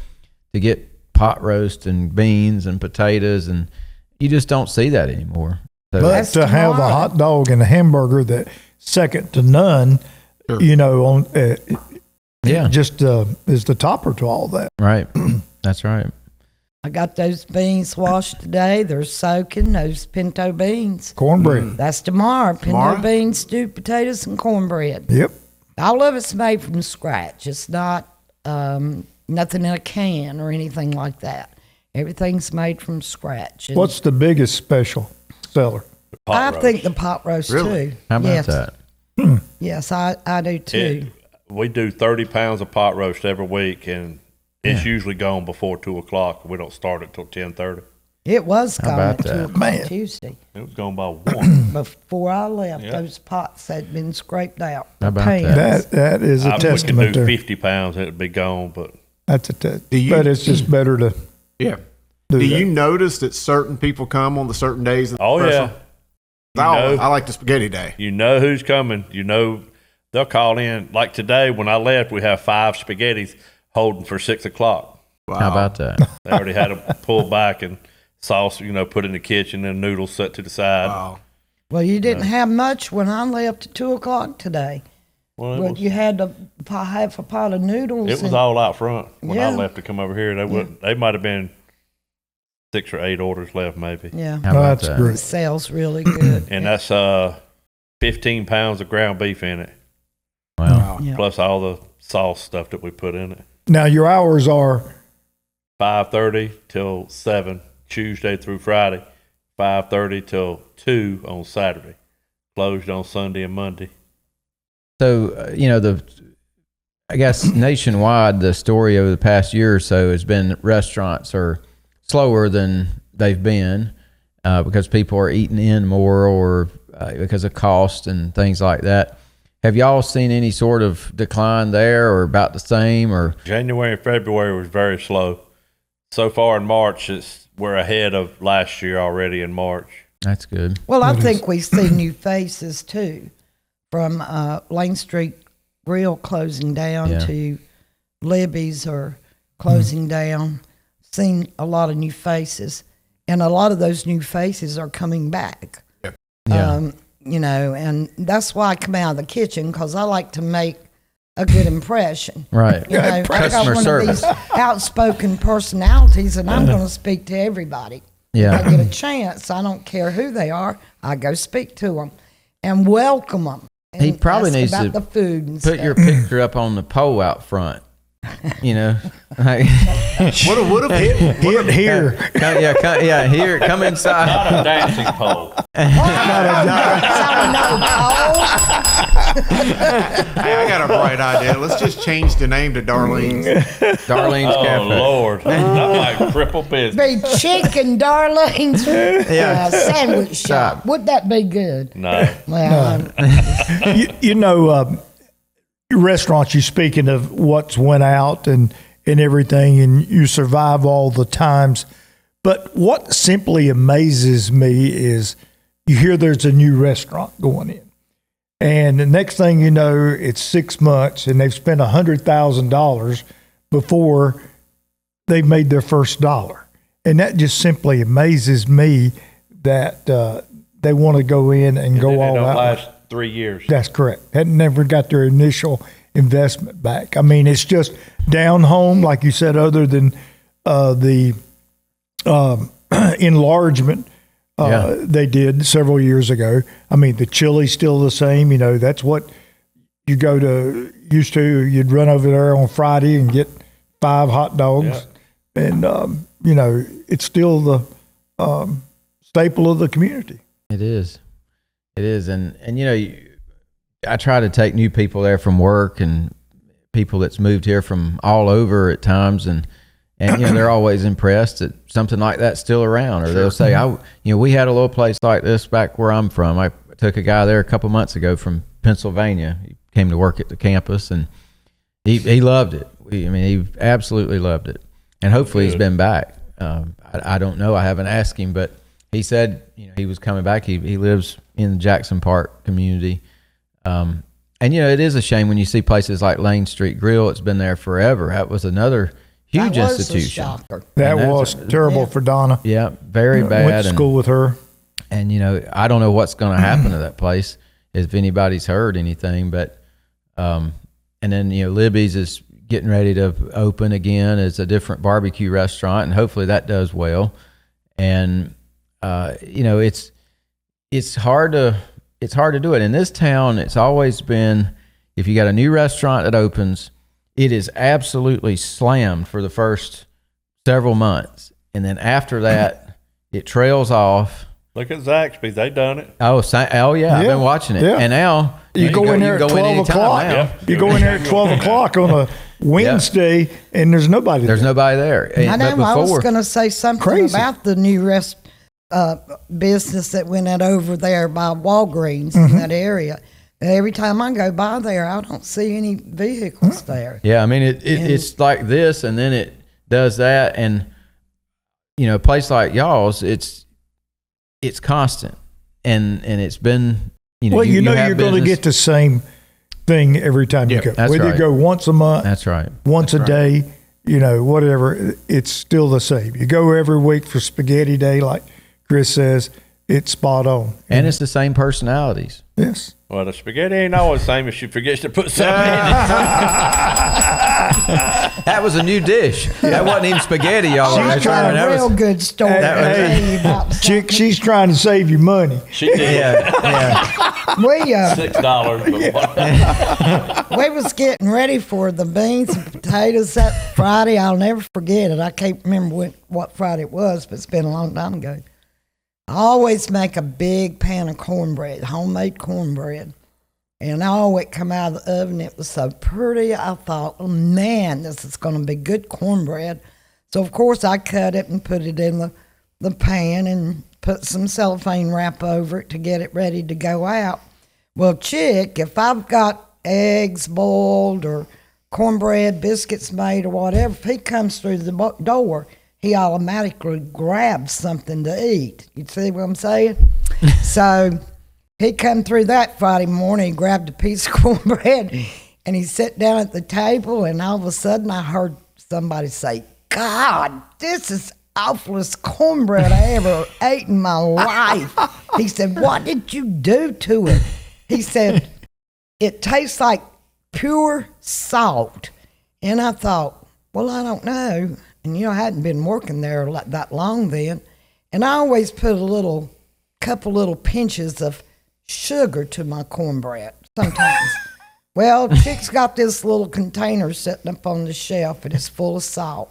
[SPEAKER 3] to get pot roast and beans and potatoes, and you just don't see that anymore. So
[SPEAKER 4] But to have a hot dog and a hamburger that second to none, on just is the topper to all that.
[SPEAKER 3] right, that's right.
[SPEAKER 6] I got those beans washed today. They're soaking, those pinto beans.
[SPEAKER 4] Cornbread.
[SPEAKER 6] That's tomorrow. Pinto
[SPEAKER 2] Tomorrow?
[SPEAKER 6] beans, stewed potatoes, and cornbread.
[SPEAKER 4] Yep.
[SPEAKER 6] All of it's made from scratch. It's not nothing in a can or anything like that. Everything's made from scratch. And
[SPEAKER 4] What's the biggest special seller?
[SPEAKER 6] I think the pot roast
[SPEAKER 2] Really?
[SPEAKER 6] too.
[SPEAKER 3] How about
[SPEAKER 6] yes.
[SPEAKER 3] that?
[SPEAKER 6] Yes, I do too.
[SPEAKER 5] We do 30 pounds of pot roast every week, and it's usually gone before 2 o'clock. We don't start it till 10:30.
[SPEAKER 6] It was
[SPEAKER 3] How
[SPEAKER 6] gone
[SPEAKER 3] about
[SPEAKER 6] at 2
[SPEAKER 3] that?
[SPEAKER 6] o'clock
[SPEAKER 4] Man.
[SPEAKER 6] Tuesday.
[SPEAKER 5] It was gone by 1.
[SPEAKER 6] Before I left,
[SPEAKER 5] Yeah.
[SPEAKER 6] those pots had been scraped out.
[SPEAKER 3] How about
[SPEAKER 6] Pans.
[SPEAKER 4] That is a
[SPEAKER 5] We could
[SPEAKER 4] testament
[SPEAKER 5] do
[SPEAKER 4] there.
[SPEAKER 5] 50 pounds, and it'd be gone. But
[SPEAKER 4] That's but it's just better to
[SPEAKER 2] Yeah.
[SPEAKER 4] do
[SPEAKER 2] Do
[SPEAKER 4] that.
[SPEAKER 2] you notice that certain people come on the certain days? Of the
[SPEAKER 5] oh
[SPEAKER 2] special?
[SPEAKER 5] yeah, you know,
[SPEAKER 2] I like the spaghetti day.
[SPEAKER 5] you know who's coming. You know they'll call in. Like today, when I left, we have 5 spaghettis holding for 6 o'clock.
[SPEAKER 2] Wow.
[SPEAKER 3] How about that?
[SPEAKER 5] They already had them pulled back and sauce, put in the kitchen and noodles set to the side.
[SPEAKER 2] Wow.
[SPEAKER 6] Well, you didn't have much when I left at 2 o'clock today.
[SPEAKER 5] Well,
[SPEAKER 6] But you had half a pot of noodles.
[SPEAKER 5] it was
[SPEAKER 6] and-
[SPEAKER 5] all out front when I
[SPEAKER 6] Yeah.
[SPEAKER 5] left to come over here. They might have been 6 or 8 orders left, maybe.
[SPEAKER 6] Yeah,
[SPEAKER 3] How about
[SPEAKER 4] That's
[SPEAKER 3] that?
[SPEAKER 6] it
[SPEAKER 4] great.
[SPEAKER 6] sells really good.
[SPEAKER 5] And that's 15 pounds of ground beef in it,
[SPEAKER 3] Wow.
[SPEAKER 6] Yeah.
[SPEAKER 5] plus all the sauce stuff that we put in it.
[SPEAKER 4] Now your hours are
[SPEAKER 5] 5:30 till 7 Tuesday through Friday, 5:30 till 2 on Saturday, closed on Sunday and Monday.
[SPEAKER 3] So, I guess nationwide, the story over the past year or so has been restaurants are slower than they've been because people are eating in more or because of cost and things like that. Have y'all seen any sort of decline there or about the same? Or
[SPEAKER 5] January and February was very slow. So far in March, we're ahead of last year already in March.
[SPEAKER 3] that's good.
[SPEAKER 6] Well, I think we see new faces too, from Lane Street Grill closing down
[SPEAKER 3] Yeah.
[SPEAKER 6] to Libby's or closing down. Seen a lot of new faces, and a lot of those new faces are coming back.
[SPEAKER 3] Yeah.
[SPEAKER 6] And that's why I come out of the kitchen, because I like to make a good impression.
[SPEAKER 3] Right.
[SPEAKER 6] I got
[SPEAKER 3] Customer
[SPEAKER 6] one
[SPEAKER 3] service.
[SPEAKER 6] of these outspoken personalities, and I'm going to speak to everybody.
[SPEAKER 3] Yeah.
[SPEAKER 6] I get a chance. I don't care who they are. I go speak to them and welcome them. And
[SPEAKER 3] He probably
[SPEAKER 6] ask
[SPEAKER 3] needs
[SPEAKER 6] about
[SPEAKER 3] to
[SPEAKER 6] the food and
[SPEAKER 3] Put
[SPEAKER 6] stuff.
[SPEAKER 3] your picture up on the pole out front. Like,
[SPEAKER 2] Would have hit.
[SPEAKER 4] hit here.
[SPEAKER 3] come inside.
[SPEAKER 5] Not a dancing pole.
[SPEAKER 2] Hey, I got a bright idea. Let's just change the name to Darlene's.
[SPEAKER 3] Darlene's
[SPEAKER 5] Oh,
[SPEAKER 3] Cafe.
[SPEAKER 5] Lord. That might cripple business.
[SPEAKER 6] Be Chic and Darlene's sandwich shop. Would that be good?
[SPEAKER 5] No.
[SPEAKER 6] Well,
[SPEAKER 4] Restaurants, you speaking of what's went out and everything, and you survive all the times. But what simply amazes me is you hear there's a new restaurant going in. And the next thing you know, it's 6 months and they've spent $100,000 before they've made their first dollar. And that just simply amazes me that they want to go in and go all out.
[SPEAKER 5] 3 years.
[SPEAKER 4] That's correct. Had never got their initial investment back. I mean, it's just down home, like you said, other than the enlargement they did several years ago. I mean, the chili's still the same. You know, that's what you used to. You'd run over there on Friday and get 5 hot dogs. Yeah. And, you know, it's still the staple of the community.
[SPEAKER 3] It is. It is. And you know, I try to take new people there from work and people that's moved here from all over at times. And you know, they're always impressed that something like that's still around. Or they'll say, we had a little place like this back where I'm from. I took a guy there a couple months ago from Pennsylvania. He came to work at the campus and he loved it. He absolutely loved it. And hopefully he's been back. I don't know. I haven't asked him, but he said, you know, he was coming back. He lives in the Jackson Park community. And, you know, it is a shame when you see places like Lane Street Grill. It's been there forever. That was another huge institution.
[SPEAKER 4] That was terrible for Donna.
[SPEAKER 3] Yeah, very bad.
[SPEAKER 4] Went to school with her.
[SPEAKER 3] And, you know, I don't know what's going to happen to that place, if anybody's heard anything. But, and then, you know, Libby's is getting ready to open again as a different barbecue restaurant, and hopefully that does well. And, you know, it's hard to do it in this town. It's always been, if you got a new restaurant that opens, it is absolutely slammed for the first several months, and then after that it trails off.
[SPEAKER 5] Look at Zaxby's, they done it.
[SPEAKER 3] Oh yeah, I've been watching it.
[SPEAKER 4] Yeah.
[SPEAKER 3] And now
[SPEAKER 4] you go in there at 12 o'clock.
[SPEAKER 5] Yeah.
[SPEAKER 4] You go in there at 12 o'clock on a Wednesday, and there's nobody there.
[SPEAKER 3] There's nobody there.
[SPEAKER 6] I know. I was going to say something about the new business that went out over there by Walgreens in that area. Every time I go by there, I don't see any vehicles there.
[SPEAKER 3] Yeah, I mean, it's like this, and then it does that, and you know, a place like y'all's, it's constant, and it's been, you know. Well,
[SPEAKER 4] you know, you're going to get the same thing every time you go. Whether you go once a month,
[SPEAKER 3] that's right,
[SPEAKER 4] once a day, you know, whatever, it's still the same. You go every week for Spaghetti Day, like Chris says, it's spot on.
[SPEAKER 3] And it's the same personalities.
[SPEAKER 4] Yes.
[SPEAKER 5] Well, the spaghetti ain't always the same if she forgets to put something in it.
[SPEAKER 3] That was a new dish. That wasn't even spaghetti, y'all.
[SPEAKER 6] She's trying a real good story.
[SPEAKER 4] Chick, she's trying to save you money.
[SPEAKER 5] She did.
[SPEAKER 3] Yeah.
[SPEAKER 6] We
[SPEAKER 5] $6.
[SPEAKER 6] We was getting ready for the beans and potatoes that Friday. I'll never forget it. I can't remember what Friday it was, but it's been a long time ago. I always make a big pan of cornbread, homemade cornbread. And oh, it come out of the oven. It was so pretty. I thought, oh, man, this is going to be good cornbread. So, of course, I cut it and put it in the pan and put some cellophane wrap over it to get it ready to go out. Well, Chick, if I've got eggs boiled or cornbread, biscuits made or whatever, if he comes through the door, he automatically grabs something to eat. You see what I'm saying? So he come through that Friday morning, he grabbed a piece of cornbread, and he sat down at the table, and all of a sudden I heard somebody say, God, this is awfulest cornbread I ever ate in my life. He said, what did you do to it? He said, it tastes like pure salt. And I thought, well, I don't know. And, you know, I hadn't been working there that long then. And I always put a couple little pinches of sugar to my cornbread sometimes. Well, Chick's got this little container sitting up on the shelf, and it's full of salt.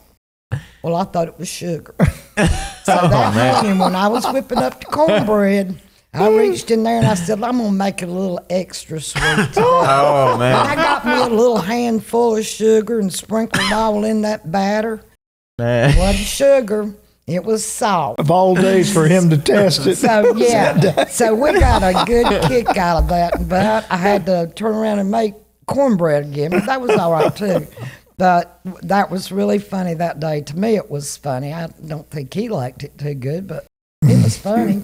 [SPEAKER 6] Well, I thought it was sugar. So that morning when I was whipping up the cornbread, I reached in there and I said, I'm going to make it a little extra sweet today.
[SPEAKER 3] Oh, man.
[SPEAKER 6] And I got me a little handful of sugar and sprinkled it all in that batter.
[SPEAKER 3] Man.
[SPEAKER 6] It wasn't sugar. It was salt.
[SPEAKER 4] Of all days for him to test it.
[SPEAKER 6] So, yeah. So we got a good kick out of that. But I had to turn around and make cornbread again. But that was all right, too. But that was really funny that day. To me, it was funny. I don't think he liked it too good, but it was funny.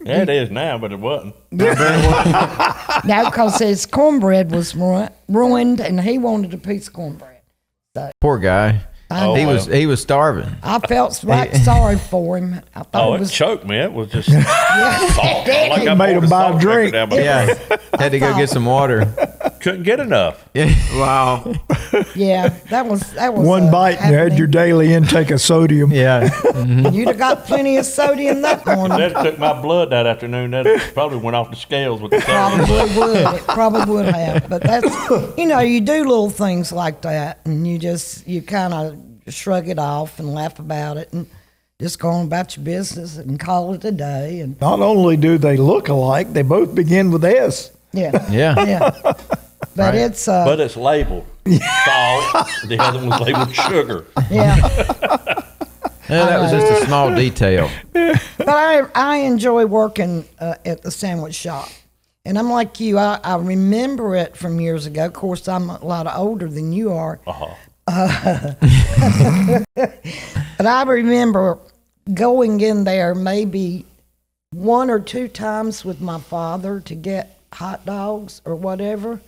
[SPEAKER 5] Yeah, it is now, but it wasn't.
[SPEAKER 6] Now, because his cornbread was ruined, and he wanted a piece of cornbread. So.
[SPEAKER 3] Poor guy. He was starving.
[SPEAKER 6] I felt right sorry for him. I thought
[SPEAKER 5] Oh,
[SPEAKER 6] it
[SPEAKER 5] it
[SPEAKER 6] was
[SPEAKER 5] choked me. It was just salt. Like I
[SPEAKER 4] made
[SPEAKER 5] poured
[SPEAKER 4] him
[SPEAKER 5] a
[SPEAKER 4] buy a
[SPEAKER 5] salt
[SPEAKER 4] drink.
[SPEAKER 5] shaker down my
[SPEAKER 3] Yeah, had to go get some water.
[SPEAKER 5] Couldn't get enough.
[SPEAKER 2] Wow.
[SPEAKER 6] yeah. That was
[SPEAKER 4] One bite and you had your daily intake of sodium.
[SPEAKER 3] Yeah,
[SPEAKER 6] You'd have got plenty of sodium that morning.
[SPEAKER 5] That took my blood that afternoon. That probably went off the scales with the sodium.
[SPEAKER 6] Probably would. It probably would have. But that's, you do little things like that, and you kind of shrug it off and laugh about it, and just go on about your business and call it a day. And
[SPEAKER 4] Not only do they look alike, they both begin with S.
[SPEAKER 6] yeah,
[SPEAKER 3] yeah.
[SPEAKER 6] But it's
[SPEAKER 5] But it's labeled salt. The other one's labeled sugar.
[SPEAKER 6] yeah.
[SPEAKER 3] Yeah, that was just a small detail.
[SPEAKER 6] But I enjoy working at the sandwich shop. And I'm like you, I remember it from years ago. Of course, I'm a lot older than you are. But I remember going in there maybe 1 or 2 times with my father to get hot dogs or whatever.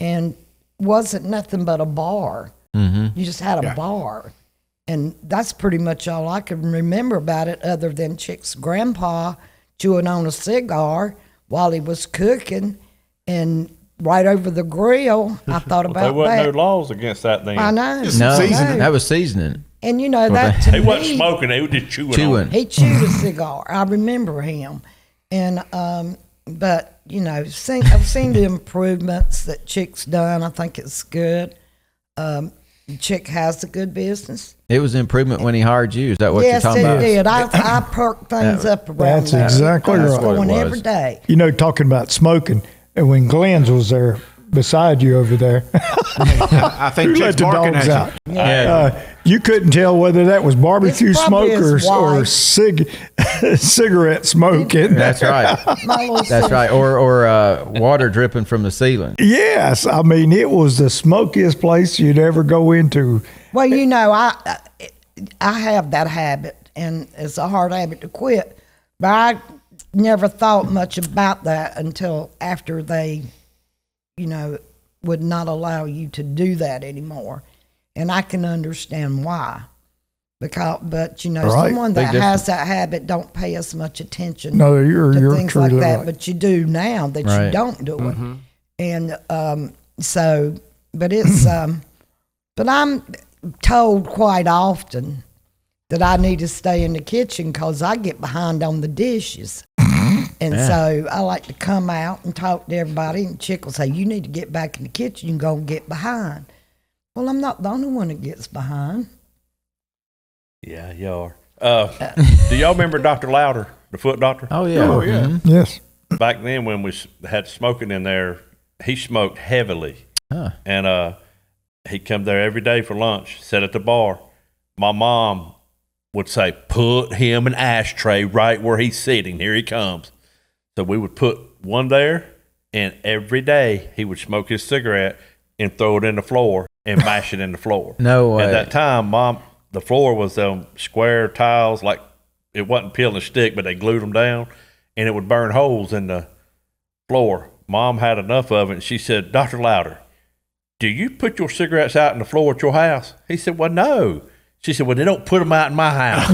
[SPEAKER 6] And wasn't nothing but a bar. You just had a bar. And that's pretty much all I can remember about it, other than Chick's grandpa chewing on a cigar while he was cooking, and right over the grill. I thought about
[SPEAKER 5] There wasn't
[SPEAKER 6] that.
[SPEAKER 5] no laws against that then.
[SPEAKER 6] I know.
[SPEAKER 3] No,
[SPEAKER 2] Seasoning.
[SPEAKER 3] that was seasoning.
[SPEAKER 6] And that to
[SPEAKER 5] They wasn't
[SPEAKER 6] me,
[SPEAKER 5] smoking. They were just chewing.
[SPEAKER 3] Chewing.
[SPEAKER 6] he chewed a cigar. I remember him. And but I've seen the improvements that Chick's done. I think it's good. Chick has a good business.
[SPEAKER 3] It was an improvement when he hired you. Is that what
[SPEAKER 6] Yes,
[SPEAKER 3] you're talking
[SPEAKER 6] it
[SPEAKER 3] about?
[SPEAKER 6] did. I perked things up around
[SPEAKER 4] That's
[SPEAKER 6] there.
[SPEAKER 4] exactly
[SPEAKER 6] I was
[SPEAKER 4] right.
[SPEAKER 6] going
[SPEAKER 3] That's what it
[SPEAKER 6] every
[SPEAKER 3] was.
[SPEAKER 6] day.
[SPEAKER 4] Talking about smoking, and when Glenn's was there beside you over there,
[SPEAKER 2] I think
[SPEAKER 4] you
[SPEAKER 2] Chick's
[SPEAKER 4] let the
[SPEAKER 2] barking
[SPEAKER 4] dogs
[SPEAKER 2] at
[SPEAKER 4] out.
[SPEAKER 2] you.
[SPEAKER 3] Yeah.
[SPEAKER 4] You couldn't tell whether that was barbecue
[SPEAKER 6] It's probably
[SPEAKER 4] smoke
[SPEAKER 6] his
[SPEAKER 4] or
[SPEAKER 6] wife.
[SPEAKER 4] cigarette smoking.
[SPEAKER 3] That's right.
[SPEAKER 6] My little
[SPEAKER 3] That's
[SPEAKER 6] sister.
[SPEAKER 3] right. Or water dripping from the ceiling.
[SPEAKER 4] Yes, I mean it was the smokiest place you'd ever go into.
[SPEAKER 6] Well, I have that habit, and it's a hard habit to quit. But I never thought much about that until after they, would not allow you to do that anymore. And I can understand why. But someone that
[SPEAKER 3] Big
[SPEAKER 6] has that habit don't pay as much attention
[SPEAKER 4] No, you're
[SPEAKER 6] to things like
[SPEAKER 4] truly
[SPEAKER 6] that.
[SPEAKER 4] right.
[SPEAKER 6] But you do now that you
[SPEAKER 3] Right.
[SPEAKER 6] don't do it. And but it's but I'm told quite often that I need to stay in the kitchen because I get behind on the dishes. And so I like to come out and talk to everybody, and Chick will say, you need to get back in the kitchen and go get behind. Well, I'm not the only one that gets behind.
[SPEAKER 5] Yeah, you are. Do y'all remember Dr. Louder, the foot doctor?
[SPEAKER 3] Oh, yeah.
[SPEAKER 2] Oh, yeah.
[SPEAKER 3] Mhm.
[SPEAKER 4] Yes.
[SPEAKER 5] Back then when we had smoking in there, he smoked heavily.
[SPEAKER 3] Huh.
[SPEAKER 5] And he'd come there every day for lunch, sit at the bar. My mom would say, put him an ashtray right where he's sitting. Here he comes. So we would put one there, and every day he would smoke his cigarette and throw it in the floor and mash it in the floor.
[SPEAKER 3] No way.
[SPEAKER 5] At that time, the floor was square tiles, like it wasn't peel and stick, but they glued them down, and it would burn holes in the floor. Mom had enough of it, and she said, Dr. Louder, do you put your cigarettes out in the floor at your house? He said, well, no. She said, well, they don't put them out in my house.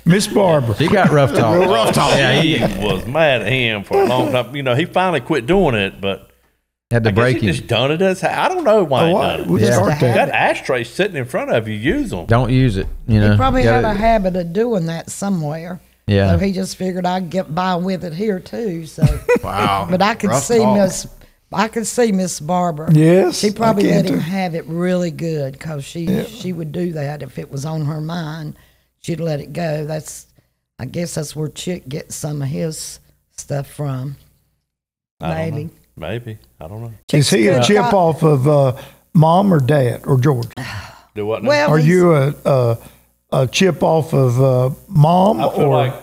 [SPEAKER 4] Miss Barbara.
[SPEAKER 3] He got rough talk.
[SPEAKER 2] rough talk.
[SPEAKER 3] Yeah,
[SPEAKER 5] He
[SPEAKER 3] he
[SPEAKER 5] was mad at him for a long time. He finally quit doing it, but
[SPEAKER 3] had to
[SPEAKER 5] I guess
[SPEAKER 3] break
[SPEAKER 5] he
[SPEAKER 3] him.
[SPEAKER 5] just done it as I don't know why he done it.
[SPEAKER 4] We'll
[SPEAKER 6] Yeah.
[SPEAKER 4] start
[SPEAKER 5] That
[SPEAKER 4] that.
[SPEAKER 5] ashtray sitting in front of you, use them.
[SPEAKER 3] Don't use it.
[SPEAKER 6] He probably
[SPEAKER 3] Gotta-
[SPEAKER 6] had a habit of doing that somewhere.
[SPEAKER 3] Yeah.
[SPEAKER 6] So he just figured I'd get by with it here too. So
[SPEAKER 2] Wow.
[SPEAKER 6] but I could
[SPEAKER 2] Rough
[SPEAKER 6] see
[SPEAKER 2] talk.
[SPEAKER 6] Miss Barbara.
[SPEAKER 4] Yes,
[SPEAKER 6] She probably
[SPEAKER 4] I can
[SPEAKER 6] let him
[SPEAKER 4] too.
[SPEAKER 6] have it really good because she would do that if it was on her mind. She'd let it go. I guess that's where Chick gets some of his stuff from.
[SPEAKER 5] I don't
[SPEAKER 6] Maybe.
[SPEAKER 5] know. Maybe. I don't know.
[SPEAKER 4] Is he a
[SPEAKER 6] Chick's
[SPEAKER 4] chip
[SPEAKER 6] good.
[SPEAKER 4] off of mom or dad or George?
[SPEAKER 5] Do what now?
[SPEAKER 6] Well,
[SPEAKER 4] Are
[SPEAKER 6] he's-
[SPEAKER 4] you a chip off of mom
[SPEAKER 5] I feel
[SPEAKER 4] or
[SPEAKER 5] like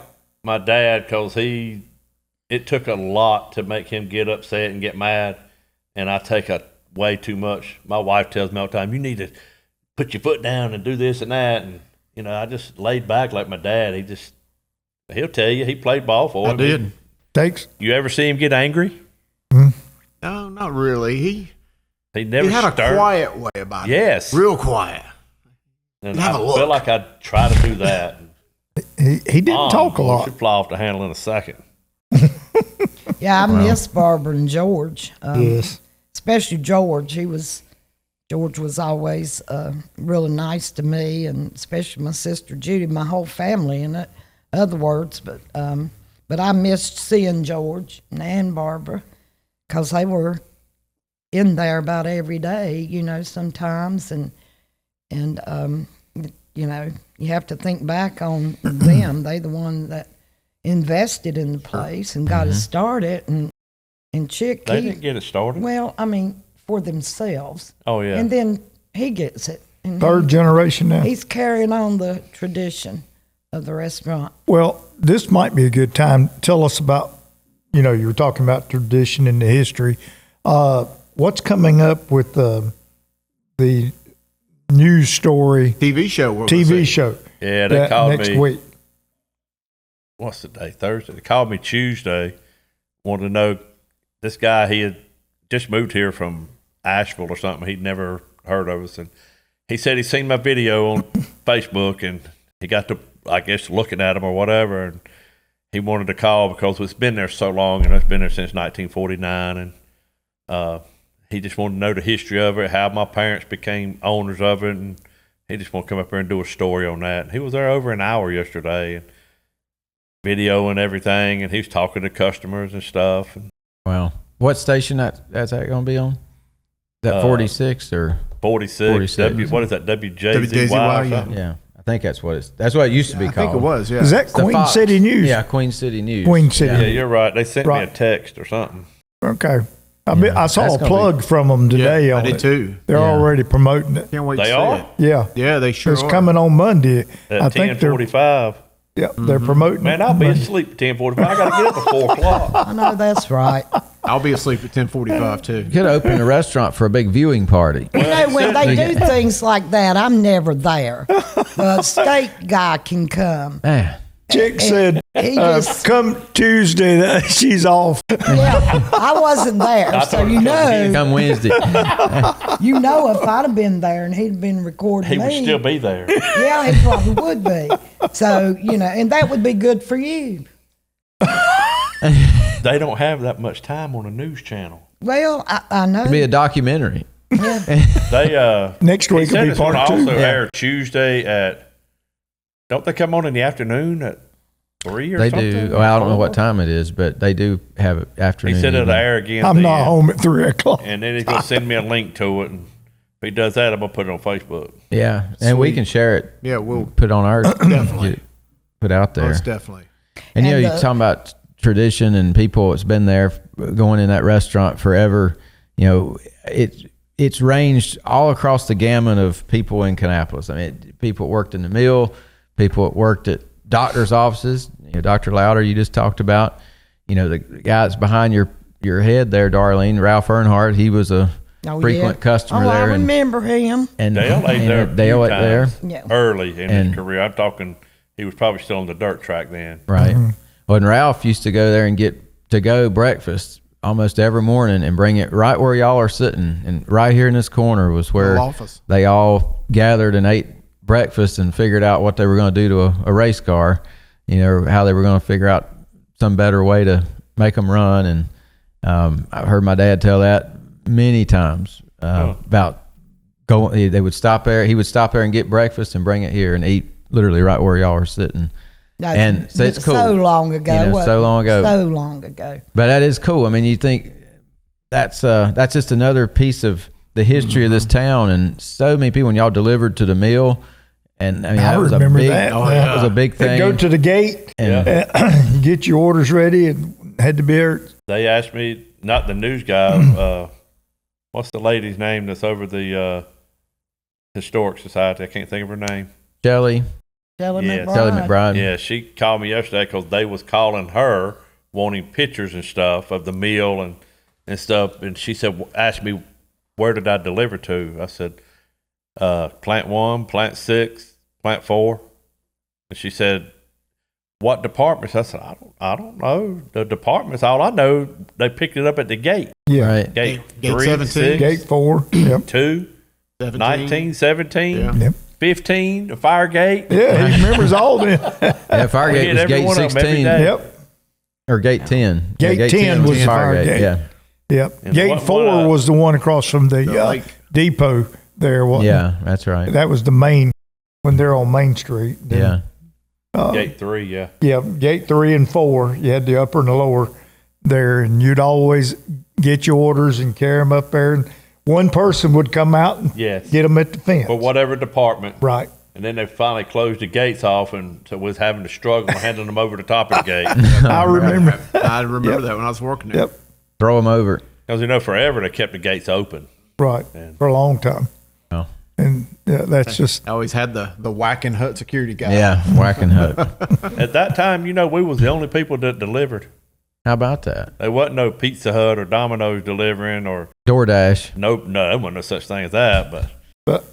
[SPEAKER 5] my dad, because it took a lot to make him get upset and get mad, and I take way too much. My wife tells me all the time, you need to put your foot down and do this and that, and I just laid back like my dad. He'll tell you he played ball for
[SPEAKER 2] I
[SPEAKER 5] him.
[SPEAKER 2] did.
[SPEAKER 4] takes?
[SPEAKER 5] You ever see him get angry?
[SPEAKER 2] No, not really.
[SPEAKER 5] He never
[SPEAKER 2] He had
[SPEAKER 5] stirred.
[SPEAKER 2] a quiet way about it.
[SPEAKER 5] Yes.
[SPEAKER 2] Real quiet.
[SPEAKER 5] And
[SPEAKER 2] have
[SPEAKER 5] I
[SPEAKER 2] a look.
[SPEAKER 5] feel like I'd try to do that.
[SPEAKER 4] He didn't talk a lot.
[SPEAKER 5] She'd fly off the handle in a second.
[SPEAKER 6] Yeah, I miss Barbara and George.
[SPEAKER 4] Yes.
[SPEAKER 6] Especially George. George was always really nice to me, and especially my sister Judy, my whole family in other words. But I missed seeing George and Barbara because they were in there about every day, sometimes. And you have to think back on them. They the one that invested in the place and got it started. And Chic,
[SPEAKER 5] They didn't get it started.
[SPEAKER 6] well, I mean, for themselves.
[SPEAKER 5] Oh, yeah.
[SPEAKER 6] And then he gets it. And
[SPEAKER 4] Third generation now.
[SPEAKER 6] he's carrying on the tradition of the restaurant.
[SPEAKER 4] Well, this might be a good time. Tell us about, you were talking about tradition and the history. What's coming up with the news story
[SPEAKER 2] TV show.
[SPEAKER 4] TV show?
[SPEAKER 5] Yeah, they called
[SPEAKER 4] next
[SPEAKER 5] me.
[SPEAKER 4] week.
[SPEAKER 5] What's the day? Thursday. They called me Tuesday. Wanted to know this guy. He had just moved here from Asheville or something. He'd never heard of us, and he said he seen my video on Facebook, and he got to, I guess, looking at him or whatever, and he wanted to call because it's been there so long, and it's been there since 1949, and he just wanted to know the history of it, how my parents became owners of it, and he just wanted to come up here and do a story on that. And he was there over an hour yesterday, and video and everything, and he was talking to customers and stuff. And
[SPEAKER 3] Wow. What station that's that going to be on? Is that 46 or
[SPEAKER 5] 46.
[SPEAKER 3] 46.
[SPEAKER 5] What is that? WJZY
[SPEAKER 2] WJZY,
[SPEAKER 5] or something?
[SPEAKER 3] yeah? I think that's what it used to be
[SPEAKER 2] I
[SPEAKER 3] called.
[SPEAKER 2] think it was, yeah.
[SPEAKER 4] Is that
[SPEAKER 3] It's the
[SPEAKER 4] Queen
[SPEAKER 3] Fox.
[SPEAKER 4] City News?
[SPEAKER 3] Yeah, Queen City News.
[SPEAKER 4] Queen City.
[SPEAKER 5] Yeah, you're right. They sent me a
[SPEAKER 4] Right.
[SPEAKER 5] text or something.
[SPEAKER 4] Okay. I
[SPEAKER 3] That's
[SPEAKER 4] saw a
[SPEAKER 3] gonna
[SPEAKER 4] plug from them today
[SPEAKER 2] Yeah, I
[SPEAKER 4] on
[SPEAKER 2] did
[SPEAKER 4] it.
[SPEAKER 2] too.
[SPEAKER 4] They're
[SPEAKER 3] Yeah.
[SPEAKER 4] already promoting it.
[SPEAKER 2] Can't wait
[SPEAKER 5] They
[SPEAKER 2] to see
[SPEAKER 5] are?
[SPEAKER 2] it.
[SPEAKER 4] Yeah.
[SPEAKER 2] Yeah, they sure
[SPEAKER 4] It's
[SPEAKER 2] are.
[SPEAKER 4] coming on Monday.
[SPEAKER 5] At
[SPEAKER 4] I think they're
[SPEAKER 5] 10:45.
[SPEAKER 4] they're promoting
[SPEAKER 5] Man,
[SPEAKER 4] it.
[SPEAKER 5] I'll be asleep at 10:45. I got to get up at 4 o'clock.
[SPEAKER 6] I know that's right.
[SPEAKER 2] I'll be asleep at 10:45 too.
[SPEAKER 3] You could open a restaurant for a big viewing party.
[SPEAKER 6] When they do things like that, I'm never there. The steak guy can come.
[SPEAKER 3] Man,
[SPEAKER 4] Chick said,
[SPEAKER 6] He just,
[SPEAKER 4] come Tuesday, she's off.
[SPEAKER 6] yeah, I wasn't there,
[SPEAKER 5] I
[SPEAKER 6] so
[SPEAKER 5] thought it was
[SPEAKER 3] come Wednesday.
[SPEAKER 6] if I'd have been there and he'd been recording
[SPEAKER 5] He
[SPEAKER 6] me,
[SPEAKER 5] would still be there.
[SPEAKER 6] yeah, he probably would be. So and that would be good for you.
[SPEAKER 5] They don't have that much time on a news channel.
[SPEAKER 6] Well, I know.
[SPEAKER 3] It'd be a documentary.
[SPEAKER 5] They
[SPEAKER 4] Next
[SPEAKER 5] he
[SPEAKER 4] week will
[SPEAKER 5] said
[SPEAKER 4] be
[SPEAKER 5] it's going to
[SPEAKER 4] part
[SPEAKER 5] also
[SPEAKER 4] two.
[SPEAKER 5] air Tuesday at. Don't they come on in the afternoon at 3 or
[SPEAKER 3] They
[SPEAKER 5] something?
[SPEAKER 3] do. Well, I don't know what time it is, but they do have it afternoon.
[SPEAKER 5] He said it'll
[SPEAKER 3] evening.
[SPEAKER 5] air again.
[SPEAKER 4] I'm not
[SPEAKER 5] then.
[SPEAKER 4] home at 3 o'clock.
[SPEAKER 5] And then he's going to send me a link to it. And if he does that, I'm going to put it on Facebook.
[SPEAKER 3] Yeah, and we
[SPEAKER 2] Sweet.
[SPEAKER 3] can share it.
[SPEAKER 2] Yeah, we'll
[SPEAKER 3] Put on ours.
[SPEAKER 2] Definitely.
[SPEAKER 3] Get it Put out there.
[SPEAKER 2] most definitely.
[SPEAKER 3] And
[SPEAKER 6] And
[SPEAKER 3] you're talking about tradition and people that's been there going in that restaurant forever. It's ranged all across the gamut of people in Kannapolis. I mean, people that worked in the mill, people that worked at doctors' offices. Dr. Louder, you just talked about. The guy that's behind your head there, Darlene, Ralph Earnhardt. He was a frequent customer
[SPEAKER 6] I
[SPEAKER 3] there.
[SPEAKER 6] remember him.
[SPEAKER 3] And
[SPEAKER 5] Dale ate there.
[SPEAKER 3] Dale ate there.
[SPEAKER 6] Yeah.
[SPEAKER 5] Early in
[SPEAKER 3] And-
[SPEAKER 5] his career. I'm talking, he was probably still on the dirt track then.
[SPEAKER 3] Right. Well, and Ralph used to go there and get to-go breakfast almost every morning and bring it right where y'all are sitting. And right here in this corner was where
[SPEAKER 2] Little office.
[SPEAKER 3] they all gathered and ate breakfast and figured out what they were going to do to a race car, how they were going to figure out some better way to make them run. And I've heard my dad tell that many times about going. They would stop there. He would stop there and get breakfast and bring it here and eat literally right where y'all are sitting. And so it's cool.
[SPEAKER 6] So long ago.
[SPEAKER 3] So long ago.
[SPEAKER 6] So long ago.
[SPEAKER 3] But that is cool. I mean, you think that's just another piece of the history of this town, and so many people. When y'all delivered to the mill, and I mean,
[SPEAKER 4] I
[SPEAKER 3] that was
[SPEAKER 4] remember
[SPEAKER 3] a big,
[SPEAKER 4] that.
[SPEAKER 3] that was a big
[SPEAKER 4] They
[SPEAKER 3] thing.
[SPEAKER 4] go to the gate,
[SPEAKER 3] and
[SPEAKER 4] get your orders ready, and had to be there.
[SPEAKER 5] They asked me, not the news guy, what's the lady's name that's over the Historic Society? I can't think of her name.
[SPEAKER 3] Shelley
[SPEAKER 6] Shelley
[SPEAKER 5] Yeah,
[SPEAKER 3] McBride.
[SPEAKER 5] Yeah, she called me yesterday because they was calling her wanting pictures and stuff of the meal and stuff. And she said, asked me, where did I deliver to? I said, plant 1, plant 6, plant 4. And she said, what departments? I said, I don't know. The departments, all I know, they picked it up at the gate.
[SPEAKER 4] Yeah.
[SPEAKER 3] Right.
[SPEAKER 5] Gate
[SPEAKER 2] Gate
[SPEAKER 5] 3,
[SPEAKER 2] 17.
[SPEAKER 5] 6,
[SPEAKER 4] Gate 4. Yep.
[SPEAKER 5] 2,
[SPEAKER 2] 17.
[SPEAKER 5] 19, 17,
[SPEAKER 2] Yeah.
[SPEAKER 4] Yep.
[SPEAKER 5] 15, the fire gate.
[SPEAKER 4] Yeah, he remembers all them.
[SPEAKER 3] Yeah, fire
[SPEAKER 5] We
[SPEAKER 3] gate
[SPEAKER 5] hit
[SPEAKER 3] was
[SPEAKER 5] every
[SPEAKER 3] gate
[SPEAKER 5] one of them every
[SPEAKER 3] 16
[SPEAKER 5] day.
[SPEAKER 4] Yep.
[SPEAKER 3] or gate 10.
[SPEAKER 4] Gate 10 was the fire gate.
[SPEAKER 3] Yeah.
[SPEAKER 4] Yep.
[SPEAKER 5] And
[SPEAKER 4] Gate
[SPEAKER 5] what-
[SPEAKER 4] 4 was the one across from the
[SPEAKER 2] lake.
[SPEAKER 4] depot there. Wasn't
[SPEAKER 3] Yeah, that's right.
[SPEAKER 4] it? That was the main, when they're on Main Street. Then,
[SPEAKER 3] Yeah.
[SPEAKER 5] Gate 3, yeah.
[SPEAKER 4] Yeah, gate 3 and 4. You had the upper and the lower there, and you'd always get your orders and carry them up there. And one person would come out and
[SPEAKER 5] Yes.
[SPEAKER 4] get them at the fence.
[SPEAKER 5] For whatever department.
[SPEAKER 4] Right.
[SPEAKER 5] And then they finally closed the gates off, and so was having to struggle handing them over the top of the gate.
[SPEAKER 4] I remember.
[SPEAKER 2] I remember that when I was working there.
[SPEAKER 4] Yep.
[SPEAKER 3] Throw them over.
[SPEAKER 5] Because, forever they kept the gates open.
[SPEAKER 4] Right.
[SPEAKER 5] Man.
[SPEAKER 4] For a long time.
[SPEAKER 3] Oh.
[SPEAKER 4] And that's just,
[SPEAKER 2] I always had the whacking hut security guy.
[SPEAKER 3] Yeah, whacking hook.
[SPEAKER 5] At that time, we was the only people that delivered.
[SPEAKER 3] How about that?
[SPEAKER 5] There wasn't no Pizza Hut or Domino's delivering or
[SPEAKER 3] DoorDash.
[SPEAKER 5] no, there wasn't no such thing as that. But
[SPEAKER 4] but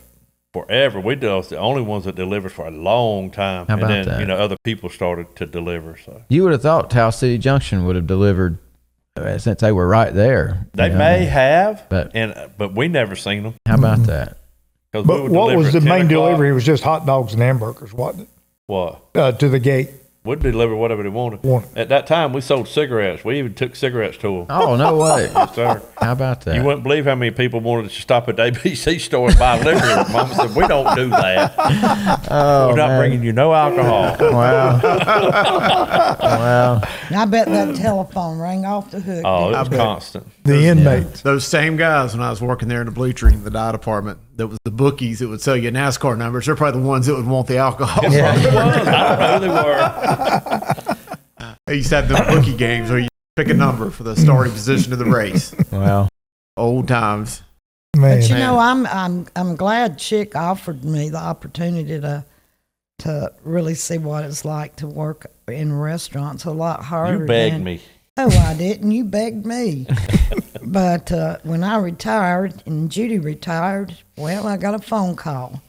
[SPEAKER 5] forever, we was the only ones that delivered for a long time.
[SPEAKER 3] How about
[SPEAKER 5] and then,
[SPEAKER 3] that?
[SPEAKER 5] other people started to deliver. So
[SPEAKER 3] You would have thought Towel City Junction would have delivered since they were right there.
[SPEAKER 5] they
[SPEAKER 3] you know?
[SPEAKER 5] may have,
[SPEAKER 3] But-
[SPEAKER 5] but we never seen them.
[SPEAKER 3] How about that?
[SPEAKER 5] 'Cause we
[SPEAKER 4] but
[SPEAKER 5] would
[SPEAKER 4] what
[SPEAKER 5] deliver
[SPEAKER 4] was
[SPEAKER 5] at
[SPEAKER 4] the
[SPEAKER 5] 10
[SPEAKER 4] main
[SPEAKER 5] o'clock.
[SPEAKER 4] delivery? It was just hot dogs and hamburgers, wasn't
[SPEAKER 5] What?
[SPEAKER 4] it? To the gate.
[SPEAKER 5] We'd deliver whatever they wanted. At that time, we sold cigarettes. We even took cigarettes to them.
[SPEAKER 3] Oh, no way.
[SPEAKER 5] Yes, sir.
[SPEAKER 3] How about that?
[SPEAKER 5] You wouldn't believe how many people wanted to stop at the ABC store and buy liquor. Mama said, we don't do that.
[SPEAKER 3] Oh,
[SPEAKER 5] We're not
[SPEAKER 3] man.
[SPEAKER 5] bringing you no alcohol.
[SPEAKER 3] Wow. Wow.
[SPEAKER 6] And I bet that telephone rang off the hook.
[SPEAKER 5] Oh,
[SPEAKER 6] didn't
[SPEAKER 5] it was constant.
[SPEAKER 4] The inmates.
[SPEAKER 2] Those same guys when I was working there in the bleacher, the dye department, that was the bookies that would sell you NASCAR numbers. They're probably the ones that would want the alcohol.
[SPEAKER 5] It was. I don't know who they were.
[SPEAKER 2] They used to have the bookie games where you pick a number for the starting position of the race.
[SPEAKER 3] Wow.
[SPEAKER 2] Old times.
[SPEAKER 4] Man.
[SPEAKER 6] But I'm glad Chick offered me the opportunity to really see what it's like to work in restaurants. A lot harder.
[SPEAKER 5] You begged me.
[SPEAKER 6] Oh, I didn't. You begged me. But when I retired and Judy retired, well, I got a phone call.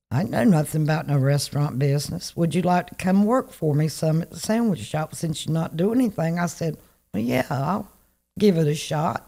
[SPEAKER 6] I know nothing about no restaurant business. Would you like to come work for me some at the sandwich shop since you're not doing anything? I said, well, yeah, I'll give it a shot.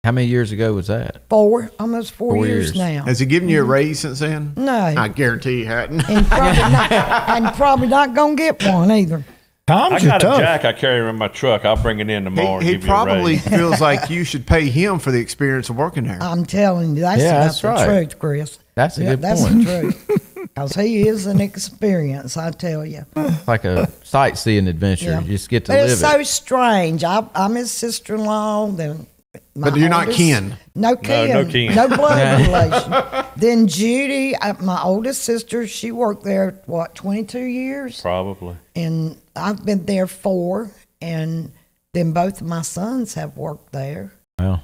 [SPEAKER 3] How many years ago was that?
[SPEAKER 6] Almost four
[SPEAKER 3] 4
[SPEAKER 6] years
[SPEAKER 3] years.
[SPEAKER 6] now.
[SPEAKER 2] Has he given you a raise since then?
[SPEAKER 6] No.
[SPEAKER 2] I guarantee you hadn't.
[SPEAKER 6] And probably not going to get one either.
[SPEAKER 5] I
[SPEAKER 4] Times are
[SPEAKER 5] got a
[SPEAKER 4] tough.
[SPEAKER 5] jack I carry in my truck. I'll bring it in tomorrow and
[SPEAKER 2] He
[SPEAKER 5] give you a
[SPEAKER 2] probably
[SPEAKER 5] raise.
[SPEAKER 2] feels like you should pay him for the experience of working there.
[SPEAKER 6] I'm telling you, that's,
[SPEAKER 3] Yeah,
[SPEAKER 6] about
[SPEAKER 3] that's
[SPEAKER 6] the
[SPEAKER 3] right.
[SPEAKER 6] truth, Chris.
[SPEAKER 3] That's a good
[SPEAKER 6] that's
[SPEAKER 3] point.
[SPEAKER 6] the truth. Because he is an experience, I tell you.
[SPEAKER 3] Like a sightseeing adventure.
[SPEAKER 6] Yeah.
[SPEAKER 3] You just get to
[SPEAKER 6] But
[SPEAKER 3] live
[SPEAKER 6] it's so strange. I'm his sister-in-law. Then
[SPEAKER 2] But you're not kin.
[SPEAKER 6] No kin.
[SPEAKER 5] no kin.
[SPEAKER 6] No blood relation. Then Judy, my oldest sister, she worked there, 22 years?
[SPEAKER 5] Probably.
[SPEAKER 6] And I've been there 4. And then both of my sons have worked there.
[SPEAKER 3] Wow.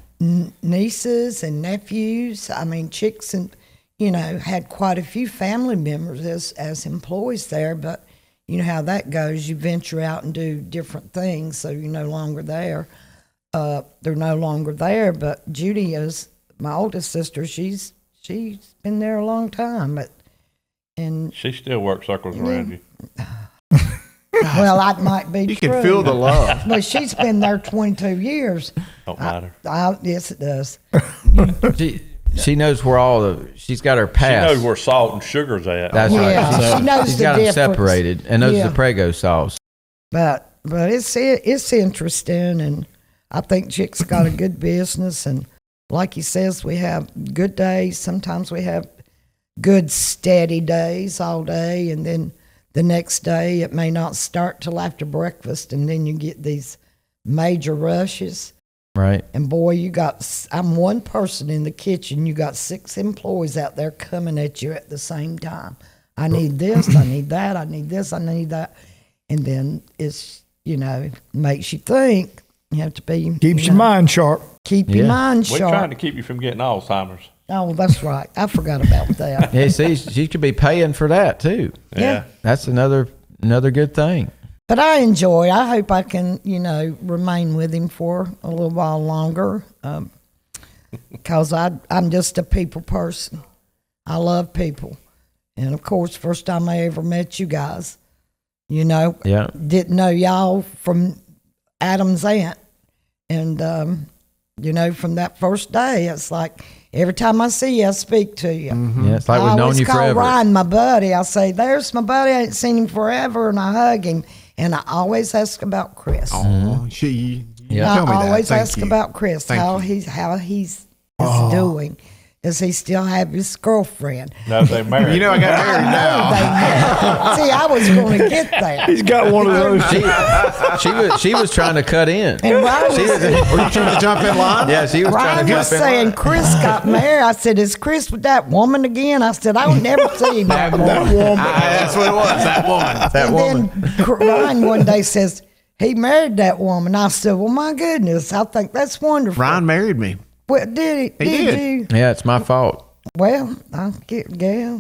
[SPEAKER 6] Nieces and nephews. I mean, chicks and, had quite a few family members as employees there. But you know how that goes. You venture out and do different things, so you're no longer there. They're no longer there. But Judy is my oldest sister. She's been there a long time. And
[SPEAKER 5] She still works circles around you.
[SPEAKER 6] well, that might be
[SPEAKER 2] You
[SPEAKER 6] true.
[SPEAKER 2] can feel the love.
[SPEAKER 6] But she's been there 22 years.
[SPEAKER 5] Don't matter.
[SPEAKER 6] Yes, it does.
[SPEAKER 3] She knows where she's got her
[SPEAKER 5] She
[SPEAKER 3] past.
[SPEAKER 5] knows where salt and sugar's at.
[SPEAKER 3] That's
[SPEAKER 6] Yeah,
[SPEAKER 3] right.
[SPEAKER 6] she knows
[SPEAKER 3] she's
[SPEAKER 6] the
[SPEAKER 3] got them
[SPEAKER 6] difference.
[SPEAKER 3] separated and knows
[SPEAKER 6] Yeah.
[SPEAKER 3] the Prego sauce.
[SPEAKER 6] But it's interesting, and I think Chick's got a good business, and like he says, we have good days. Sometimes we have good steady days all day, and then the next day it may not start till after breakfast, and then you get these major rushes.
[SPEAKER 3] Right.
[SPEAKER 6] And boy, I'm one person in the kitchen. You got 6 employees out there coming at you at the same time. I need this, I need that, I need this, I need that. And then it's, makes you think. You have to be.
[SPEAKER 4] Keeps your mind sharp.
[SPEAKER 6] Keep your
[SPEAKER 3] Yeah.
[SPEAKER 6] mind
[SPEAKER 5] We're
[SPEAKER 6] sharp.
[SPEAKER 5] trying to keep you from getting Alzheimer's.
[SPEAKER 6] Oh, that's right. I forgot about that.
[SPEAKER 3] Yeah, see, she could be paying for that too.
[SPEAKER 6] Yeah.
[SPEAKER 3] That's another good thing.
[SPEAKER 6] But I hope I can, remain with him for a little while longer. Because I'm just a people person. I love people. And of course, first time I ever met you guys, You know,
[SPEAKER 3] Yeah.
[SPEAKER 6] didn't know y'all from Adam's aunt, and you know, from that first day, it's like every time I see you, I speak to you.
[SPEAKER 3] Yeah, it's like
[SPEAKER 6] I
[SPEAKER 3] we've known
[SPEAKER 6] always
[SPEAKER 3] you
[SPEAKER 6] call
[SPEAKER 3] forever.
[SPEAKER 6] Ryan my buddy. I say, "There's my buddy. I ain't seen him forever," and I hug him, and I always ask about Chris.
[SPEAKER 2] Oh, you
[SPEAKER 3] Yeah.
[SPEAKER 2] tell me
[SPEAKER 6] I
[SPEAKER 2] that.
[SPEAKER 6] always
[SPEAKER 2] Thank
[SPEAKER 6] ask
[SPEAKER 2] you.
[SPEAKER 6] about Chris,
[SPEAKER 2] Thank
[SPEAKER 6] how
[SPEAKER 2] you.
[SPEAKER 6] he's doing. Does he still have his girlfriend?
[SPEAKER 5] No, they married.
[SPEAKER 2] You know, I got married now.
[SPEAKER 6] See, I was going to get there.
[SPEAKER 4] He's got one of those.
[SPEAKER 3] She was trying to cut in.
[SPEAKER 6] And Ryan was,
[SPEAKER 2] Were you trying to jump in line?
[SPEAKER 3] Yeah, she was
[SPEAKER 6] Ryan
[SPEAKER 3] trying to
[SPEAKER 6] was
[SPEAKER 3] jump in.
[SPEAKER 6] saying Chris got married. I said, "Is Chris with that woman again?" I said, "I would never see him that woman."
[SPEAKER 2] That's what it was. That woman.
[SPEAKER 3] That woman.
[SPEAKER 6] Then Ryan one day says he married that woman. I said, "Well, my goodness, I think that's wonderful."
[SPEAKER 2] Ryan married me.
[SPEAKER 6] Well, did he?
[SPEAKER 2] He did.
[SPEAKER 6] you?
[SPEAKER 3] Yeah, it's my fault.
[SPEAKER 6] Well, I get yeah.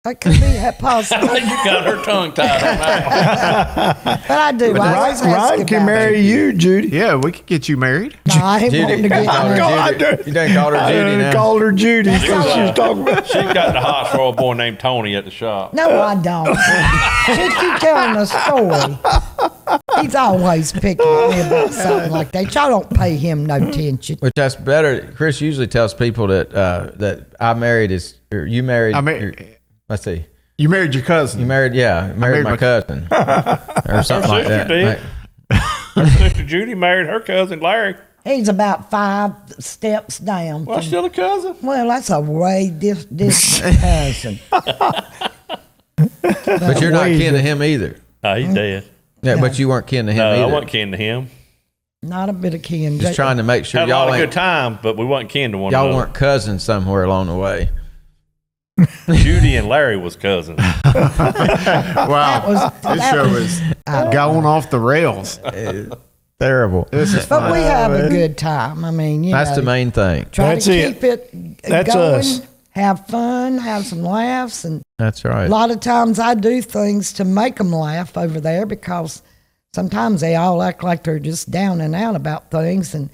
[SPEAKER 6] That could be that possible.
[SPEAKER 5] You got her tongue tied on that one.
[SPEAKER 6] But I do. I always ask
[SPEAKER 4] Ryan can
[SPEAKER 6] about
[SPEAKER 4] marry
[SPEAKER 6] it.
[SPEAKER 4] you, Judy.
[SPEAKER 2] Yeah, we could get you married.
[SPEAKER 6] No, I ain't wanting to get married.
[SPEAKER 4] God,
[SPEAKER 3] You done called her Judy now.
[SPEAKER 4] called her Judy because she was talking about.
[SPEAKER 5] She got the hot for a boy named Tony at the shop.
[SPEAKER 6] No, I don't. She keep telling a story. He's always picking at me about something like that. Y'all don't pay him no attention.
[SPEAKER 3] Which that's better. Chris usually tells people that that I married or you married. Let's see.
[SPEAKER 2] You married your cousin.
[SPEAKER 3] You married, yeah, married my cousin or something like
[SPEAKER 5] sister
[SPEAKER 3] that.
[SPEAKER 5] did.
[SPEAKER 3] Like,
[SPEAKER 5] Her sister Judy married her cousin Larry.
[SPEAKER 6] He's about 5 steps down.
[SPEAKER 5] Well, still a cousin.
[SPEAKER 6] Well, that's a way distant cousin.
[SPEAKER 3] but you're not kin to him either.
[SPEAKER 5] No, he's dead.
[SPEAKER 3] Yeah,
[SPEAKER 6] No.
[SPEAKER 3] but you weren't kin to him
[SPEAKER 5] No, I
[SPEAKER 3] either.
[SPEAKER 5] wasn't kin to him.
[SPEAKER 6] Not a bit of kin.
[SPEAKER 3] Just trying to make sure
[SPEAKER 5] Had a lot
[SPEAKER 3] y'all
[SPEAKER 5] of good
[SPEAKER 3] ain't,
[SPEAKER 5] time, but we wasn't kin to one
[SPEAKER 3] y'all
[SPEAKER 5] another.
[SPEAKER 3] weren't cousins somewhere along the way.
[SPEAKER 5] Judy and Larry was cousins.
[SPEAKER 2] Wow. This show is going off the rails.
[SPEAKER 3] Terrible.
[SPEAKER 2] This is
[SPEAKER 6] But
[SPEAKER 2] fun.
[SPEAKER 6] we have a good time. I mean, you
[SPEAKER 3] That's
[SPEAKER 6] know,
[SPEAKER 3] the main thing.
[SPEAKER 6] try
[SPEAKER 4] That's
[SPEAKER 6] to
[SPEAKER 4] it.
[SPEAKER 6] keep it
[SPEAKER 4] That's
[SPEAKER 6] going,
[SPEAKER 4] us.
[SPEAKER 6] have fun, have some laughs, and
[SPEAKER 3] That's
[SPEAKER 6] a
[SPEAKER 3] right.
[SPEAKER 6] lot of times I do things to make them laugh over there because sometimes they all act like they're just down and out about things, and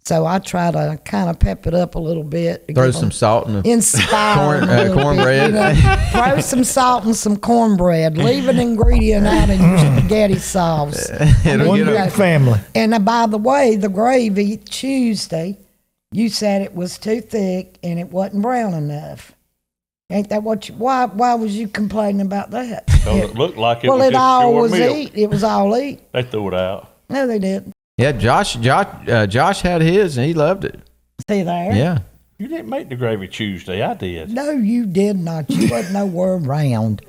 [SPEAKER 6] so I try to kind of pep it up a little bit. to
[SPEAKER 3] Throw
[SPEAKER 6] give
[SPEAKER 3] some
[SPEAKER 6] them
[SPEAKER 3] salt in the
[SPEAKER 6] inspire them a little bit,
[SPEAKER 3] cornbread.
[SPEAKER 6] you know. Throw some salt and some cornbread. Leave an ingredient out in your spaghetti sauce.
[SPEAKER 4] One
[SPEAKER 6] You
[SPEAKER 4] big
[SPEAKER 6] know,
[SPEAKER 4] family.
[SPEAKER 6] and by the way, the gravy Tuesday, you said it was too thick and it wasn't brown enough. Ain't that what you? Why was you complaining about that?
[SPEAKER 5] So it looked like it
[SPEAKER 6] Well,
[SPEAKER 5] was
[SPEAKER 6] it
[SPEAKER 5] just
[SPEAKER 6] all
[SPEAKER 5] pure
[SPEAKER 6] was
[SPEAKER 5] milk.
[SPEAKER 6] eat. It was all eat.
[SPEAKER 5] They threw it out.
[SPEAKER 6] No, they didn't.
[SPEAKER 3] Yeah, Josh had his and he loved it.
[SPEAKER 6] See there?
[SPEAKER 3] Yeah.
[SPEAKER 5] You didn't make the gravy Tuesday. I did.
[SPEAKER 6] No, you did not. You wasn't nowhere around.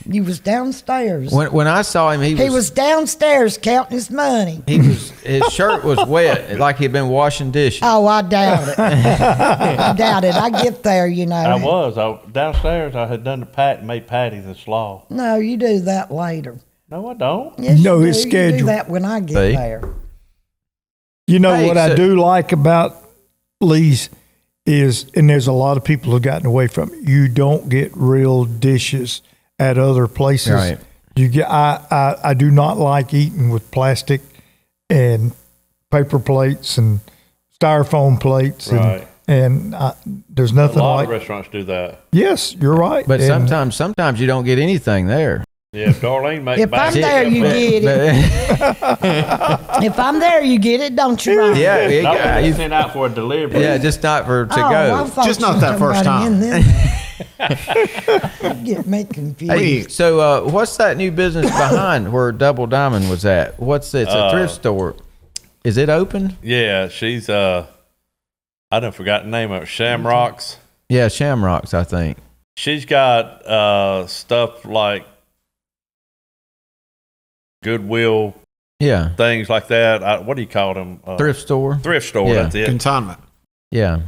[SPEAKER 6] You was downstairs.
[SPEAKER 3] When I saw him,
[SPEAKER 6] he was downstairs counting his money.
[SPEAKER 3] his shirt was wet, like he'd been washing dishes.
[SPEAKER 6] Oh, I doubt it. I doubt it. I get there, you know.
[SPEAKER 5] I was. Downstairs, I had done the made patties and slaw.
[SPEAKER 6] No, you do that later.
[SPEAKER 5] No, I don't.
[SPEAKER 6] Yes,
[SPEAKER 4] No,
[SPEAKER 6] you
[SPEAKER 4] his
[SPEAKER 6] do. You do
[SPEAKER 4] schedule.
[SPEAKER 6] that when I get
[SPEAKER 3] See?
[SPEAKER 6] there.
[SPEAKER 4] You know
[SPEAKER 3] Hey,
[SPEAKER 4] what I
[SPEAKER 3] so-
[SPEAKER 4] do like about Lee's is, and there's a lot of people who've gotten away from it, you don't get real dishes at other places.
[SPEAKER 3] Right.
[SPEAKER 4] You get. I do not like eating with plastic and paper plates and styrofoam plates,
[SPEAKER 5] Right.
[SPEAKER 4] and there's
[SPEAKER 5] A
[SPEAKER 4] nothing
[SPEAKER 5] lot
[SPEAKER 4] like.
[SPEAKER 5] of restaurants do that.
[SPEAKER 4] Yes, you're right.
[SPEAKER 3] But
[SPEAKER 4] And
[SPEAKER 3] sometimes you don't get anything there.
[SPEAKER 5] Yeah, if Darlene makes
[SPEAKER 6] If I'm there, you get it. If I'm there, you get it, don't you, Ryan?
[SPEAKER 3] Yeah,
[SPEAKER 5] I was
[SPEAKER 3] you-
[SPEAKER 5] sent out for a delivery.
[SPEAKER 3] yeah, just not for to
[SPEAKER 6] Oh, I
[SPEAKER 3] go.
[SPEAKER 6] thought
[SPEAKER 2] Just
[SPEAKER 6] you
[SPEAKER 2] not
[SPEAKER 6] was
[SPEAKER 2] that
[SPEAKER 6] talking
[SPEAKER 2] first
[SPEAKER 6] about
[SPEAKER 2] time.
[SPEAKER 6] him then. You get me confused.
[SPEAKER 3] Hey, so what's that new business behind where Double Diamond was at? What's it? It's a thrift store. Is it open?
[SPEAKER 5] Yeah, she's I done forgot the name of it. Shamrocks.
[SPEAKER 3] Yeah, Shamrocks, I think.
[SPEAKER 5] She's got stuff like Goodwill,
[SPEAKER 3] Yeah,
[SPEAKER 5] things like that. What do you call them?
[SPEAKER 3] thrift store.
[SPEAKER 5] Thrift store.
[SPEAKER 3] Yeah.
[SPEAKER 5] That's it.
[SPEAKER 2] Consignment.
[SPEAKER 3] Yeah.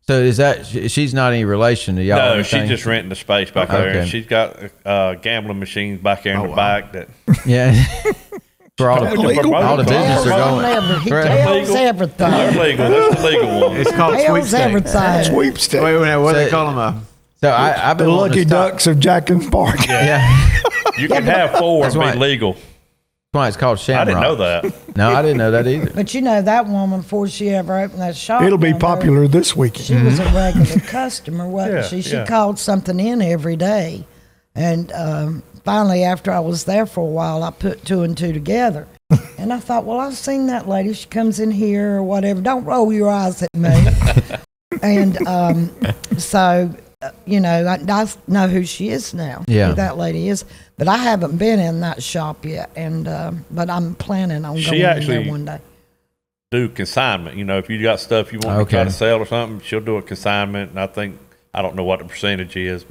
[SPEAKER 3] So is that she's not any relation to y'all? or
[SPEAKER 5] No, she's
[SPEAKER 3] anything?
[SPEAKER 5] just renting the space back there.
[SPEAKER 3] Okay.
[SPEAKER 5] And she's got gambling machines back there in the
[SPEAKER 2] wow.
[SPEAKER 5] back. That
[SPEAKER 3] Yeah. For all the
[SPEAKER 5] Illegal.
[SPEAKER 3] all the business are going.
[SPEAKER 6] He
[SPEAKER 3] Right.
[SPEAKER 6] tells
[SPEAKER 5] Legal.
[SPEAKER 6] everything.
[SPEAKER 5] they're legal. That's the legal one.
[SPEAKER 2] It's called
[SPEAKER 6] Tells
[SPEAKER 2] sweepstakes.
[SPEAKER 6] everything.
[SPEAKER 4] sweepstakes.
[SPEAKER 2] Wait, what do they
[SPEAKER 3] So-
[SPEAKER 2] call them?
[SPEAKER 3] So I've
[SPEAKER 4] The
[SPEAKER 3] been wanting
[SPEAKER 4] lucky
[SPEAKER 3] to stop-
[SPEAKER 4] ducks of Jackins Park.
[SPEAKER 3] Yeah.
[SPEAKER 5] You can have four and
[SPEAKER 3] That's right.
[SPEAKER 5] be legal.
[SPEAKER 3] That's why it's called
[SPEAKER 5] I
[SPEAKER 3] Shamrock.
[SPEAKER 5] didn't know that.
[SPEAKER 3] No, I didn't know that either.
[SPEAKER 6] But you know, that woman, before she ever opened that shop,
[SPEAKER 4] It'll be
[SPEAKER 6] down there,
[SPEAKER 4] popular this weekend.
[SPEAKER 6] She was a regular customer, wasn't
[SPEAKER 5] Yeah,
[SPEAKER 6] she? She
[SPEAKER 5] yeah.
[SPEAKER 6] called something in every day. And finally, after I was there for a while, I put two and two together. And I thought, well, I've seen that lady. She comes in here or whatever. Don't roll your eyes at me. And so, you know, I know who she is now,
[SPEAKER 3] Yeah.
[SPEAKER 6] who that lady is. But I haven't been in that shop yet. And but I'm planning on going in there one day.
[SPEAKER 5] Do consignment. You know, if you got stuff you want to try to sell or something, she'll do a consignment. And I don't know what the percentage is,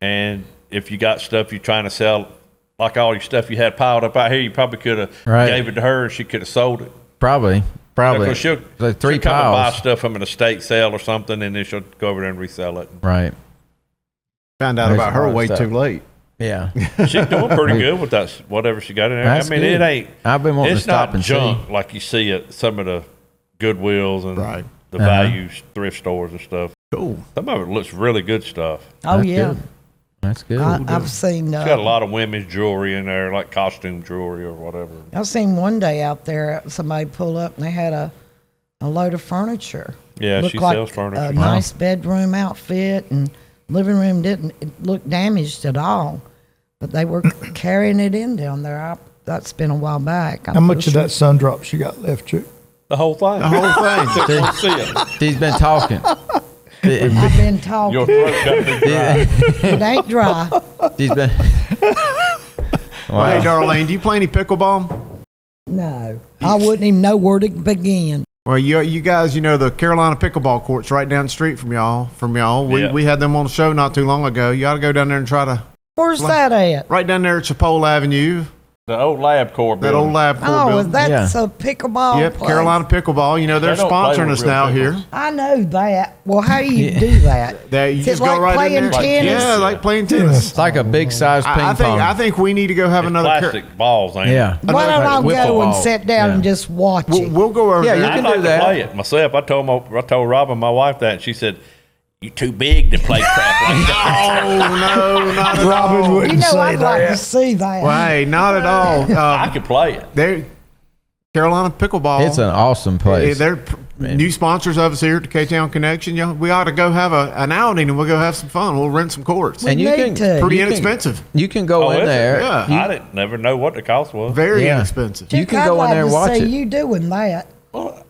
[SPEAKER 5] and if you got stuff you're trying to sell, like all your stuff you had piled up out here, you probably could have gave it to her and she could have sold it.
[SPEAKER 3] Probably.
[SPEAKER 5] Because she'll
[SPEAKER 3] like 3
[SPEAKER 5] she'll come and
[SPEAKER 3] piles.
[SPEAKER 5] buy stuff from an estate sale or something, and then she'll go over there and resell it.
[SPEAKER 3] Right.
[SPEAKER 2] Found out
[SPEAKER 3] There's
[SPEAKER 2] about
[SPEAKER 3] a lot
[SPEAKER 2] her
[SPEAKER 3] of
[SPEAKER 2] way
[SPEAKER 3] stuff.
[SPEAKER 2] too late.
[SPEAKER 3] Yeah.
[SPEAKER 5] She's doing pretty good with that, whatever she got in there.
[SPEAKER 3] That's
[SPEAKER 5] I mean,
[SPEAKER 3] good.
[SPEAKER 5] it ain't.
[SPEAKER 3] I've been wanting to
[SPEAKER 5] It's
[SPEAKER 3] stop
[SPEAKER 5] not
[SPEAKER 3] and
[SPEAKER 5] junk
[SPEAKER 3] see.
[SPEAKER 5] like you see at some of the Goodwills and
[SPEAKER 2] Right.
[SPEAKER 5] the value thrift stores and stuff.
[SPEAKER 2] Cool.
[SPEAKER 5] Some of it looks really good stuff.
[SPEAKER 6] Oh,
[SPEAKER 3] That's
[SPEAKER 6] yeah.
[SPEAKER 3] good. That's good.
[SPEAKER 6] I've seen
[SPEAKER 5] It's got a lot of women's jewelry in there, like costume jewelry or whatever.
[SPEAKER 6] I've seen one day out there somebody pull up and they had a load of furniture.
[SPEAKER 5] Yeah,
[SPEAKER 6] Looked
[SPEAKER 5] she
[SPEAKER 6] like
[SPEAKER 5] sells furniture.
[SPEAKER 6] A nice bedroom outfit, and living room didn't look damaged at all. But they were carrying it in down there. That's been a while back.
[SPEAKER 4] How much of that sun drop she got left, Chick?
[SPEAKER 5] The whole thing.
[SPEAKER 2] The whole thing.
[SPEAKER 5] Just want to see it.
[SPEAKER 3] She's been talking.
[SPEAKER 6] I've been talking.
[SPEAKER 5] Your throat got to be dry.
[SPEAKER 6] It ain't dry.
[SPEAKER 3] She's been.
[SPEAKER 2] Well, hey, Darlene, do you play any pickleball?
[SPEAKER 6] No, I wouldn't even know where to begin.
[SPEAKER 2] Well, you guys, you know the Carolina pickleball courts right down the street from y'all.
[SPEAKER 5] Yeah.
[SPEAKER 2] We had them on the show not too long ago. You ought to go down there and try to.
[SPEAKER 6] Where's that at?
[SPEAKER 2] Right down there at Chipotle Avenue,
[SPEAKER 5] The old LabCorp
[SPEAKER 2] that
[SPEAKER 5] building.
[SPEAKER 2] old lab court
[SPEAKER 6] Oh,
[SPEAKER 2] building.
[SPEAKER 6] that's a pickleball
[SPEAKER 2] Yep,
[SPEAKER 6] place.
[SPEAKER 2] Carolina pickleball. You know they're
[SPEAKER 5] They don't play
[SPEAKER 2] sponsoring
[SPEAKER 5] with
[SPEAKER 2] us
[SPEAKER 5] real
[SPEAKER 2] now
[SPEAKER 5] pickles.
[SPEAKER 2] here.
[SPEAKER 6] I know that. Well, how do you do that?
[SPEAKER 2] That you
[SPEAKER 6] Is
[SPEAKER 2] just
[SPEAKER 6] it
[SPEAKER 2] go
[SPEAKER 6] like
[SPEAKER 2] right
[SPEAKER 6] playing
[SPEAKER 2] in there.
[SPEAKER 6] tennis?
[SPEAKER 2] Yeah, like playing tennis.
[SPEAKER 3] It's like a big size ping
[SPEAKER 2] I
[SPEAKER 3] pong.
[SPEAKER 2] think we need to go have
[SPEAKER 5] It's
[SPEAKER 2] another.
[SPEAKER 5] plastic balls, ain't
[SPEAKER 3] Yeah.
[SPEAKER 5] it?
[SPEAKER 6] Why don't I
[SPEAKER 3] Wiffle
[SPEAKER 6] go and
[SPEAKER 3] ball.
[SPEAKER 6] sit down and
[SPEAKER 3] Yeah.
[SPEAKER 6] just watch it?
[SPEAKER 2] We'll go over
[SPEAKER 3] Yeah,
[SPEAKER 2] there.
[SPEAKER 3] you
[SPEAKER 5] I'd
[SPEAKER 3] can
[SPEAKER 5] like
[SPEAKER 3] do
[SPEAKER 5] to
[SPEAKER 3] that.
[SPEAKER 5] play it myself. I told Robin, my wife, that, and she said, "You too big to play crap like that."
[SPEAKER 2] Oh no, not at
[SPEAKER 4] Robin
[SPEAKER 2] all.
[SPEAKER 4] wouldn't
[SPEAKER 6] You know,
[SPEAKER 4] say
[SPEAKER 6] I'd like to
[SPEAKER 4] that.
[SPEAKER 6] see that.
[SPEAKER 2] Well, hey, not at all.
[SPEAKER 5] I could play it.
[SPEAKER 2] They're Carolina pickleball.
[SPEAKER 3] It's an awesome place.
[SPEAKER 2] They're new sponsors of us here at the K-Town Connection. You know, we ought to go have an outing and we'll go have some fun. We'll rent some courts.
[SPEAKER 3] and you
[SPEAKER 6] need
[SPEAKER 3] can
[SPEAKER 6] to.
[SPEAKER 2] Pretty
[SPEAKER 3] you can-
[SPEAKER 2] inexpensive.
[SPEAKER 3] You can go in
[SPEAKER 5] is it?
[SPEAKER 3] there.
[SPEAKER 2] Yeah.
[SPEAKER 3] You-
[SPEAKER 5] I didn't never know what the cost was.
[SPEAKER 2] Very
[SPEAKER 3] Yeah.
[SPEAKER 2] inexpensive.
[SPEAKER 3] You
[SPEAKER 6] Chick,
[SPEAKER 3] can
[SPEAKER 6] I'd
[SPEAKER 3] go in
[SPEAKER 6] like
[SPEAKER 3] there and
[SPEAKER 6] to
[SPEAKER 3] watch
[SPEAKER 6] see
[SPEAKER 3] it.
[SPEAKER 6] you doing that.
[SPEAKER 5] Well,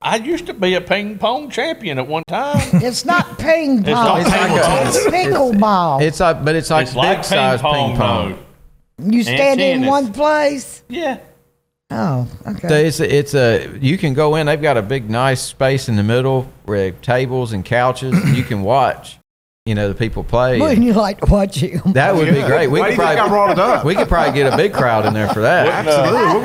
[SPEAKER 5] I used to be a ping pong champion at one time.
[SPEAKER 6] It's not ping pong.
[SPEAKER 5] not
[SPEAKER 3] It's like a-
[SPEAKER 6] It's pickleball.
[SPEAKER 3] It's like, but it's like
[SPEAKER 5] It's
[SPEAKER 3] big
[SPEAKER 5] like
[SPEAKER 3] size ping pong.
[SPEAKER 6] You stand in
[SPEAKER 5] tennis.
[SPEAKER 6] one place.
[SPEAKER 5] though. Yeah.
[SPEAKER 6] Oh,
[SPEAKER 3] So
[SPEAKER 6] okay.
[SPEAKER 3] it's a you can go in. They've got a big nice space in the middle where they have tables and couches, and you can watch. You know the people play.
[SPEAKER 6] Wouldn't you like to watch him?
[SPEAKER 3] That would be
[SPEAKER 2] Yeah.
[SPEAKER 3] great.
[SPEAKER 2] Why do you think I brought it up?
[SPEAKER 3] We could probably get a big crowd in there for that.
[SPEAKER 2] Absolutely.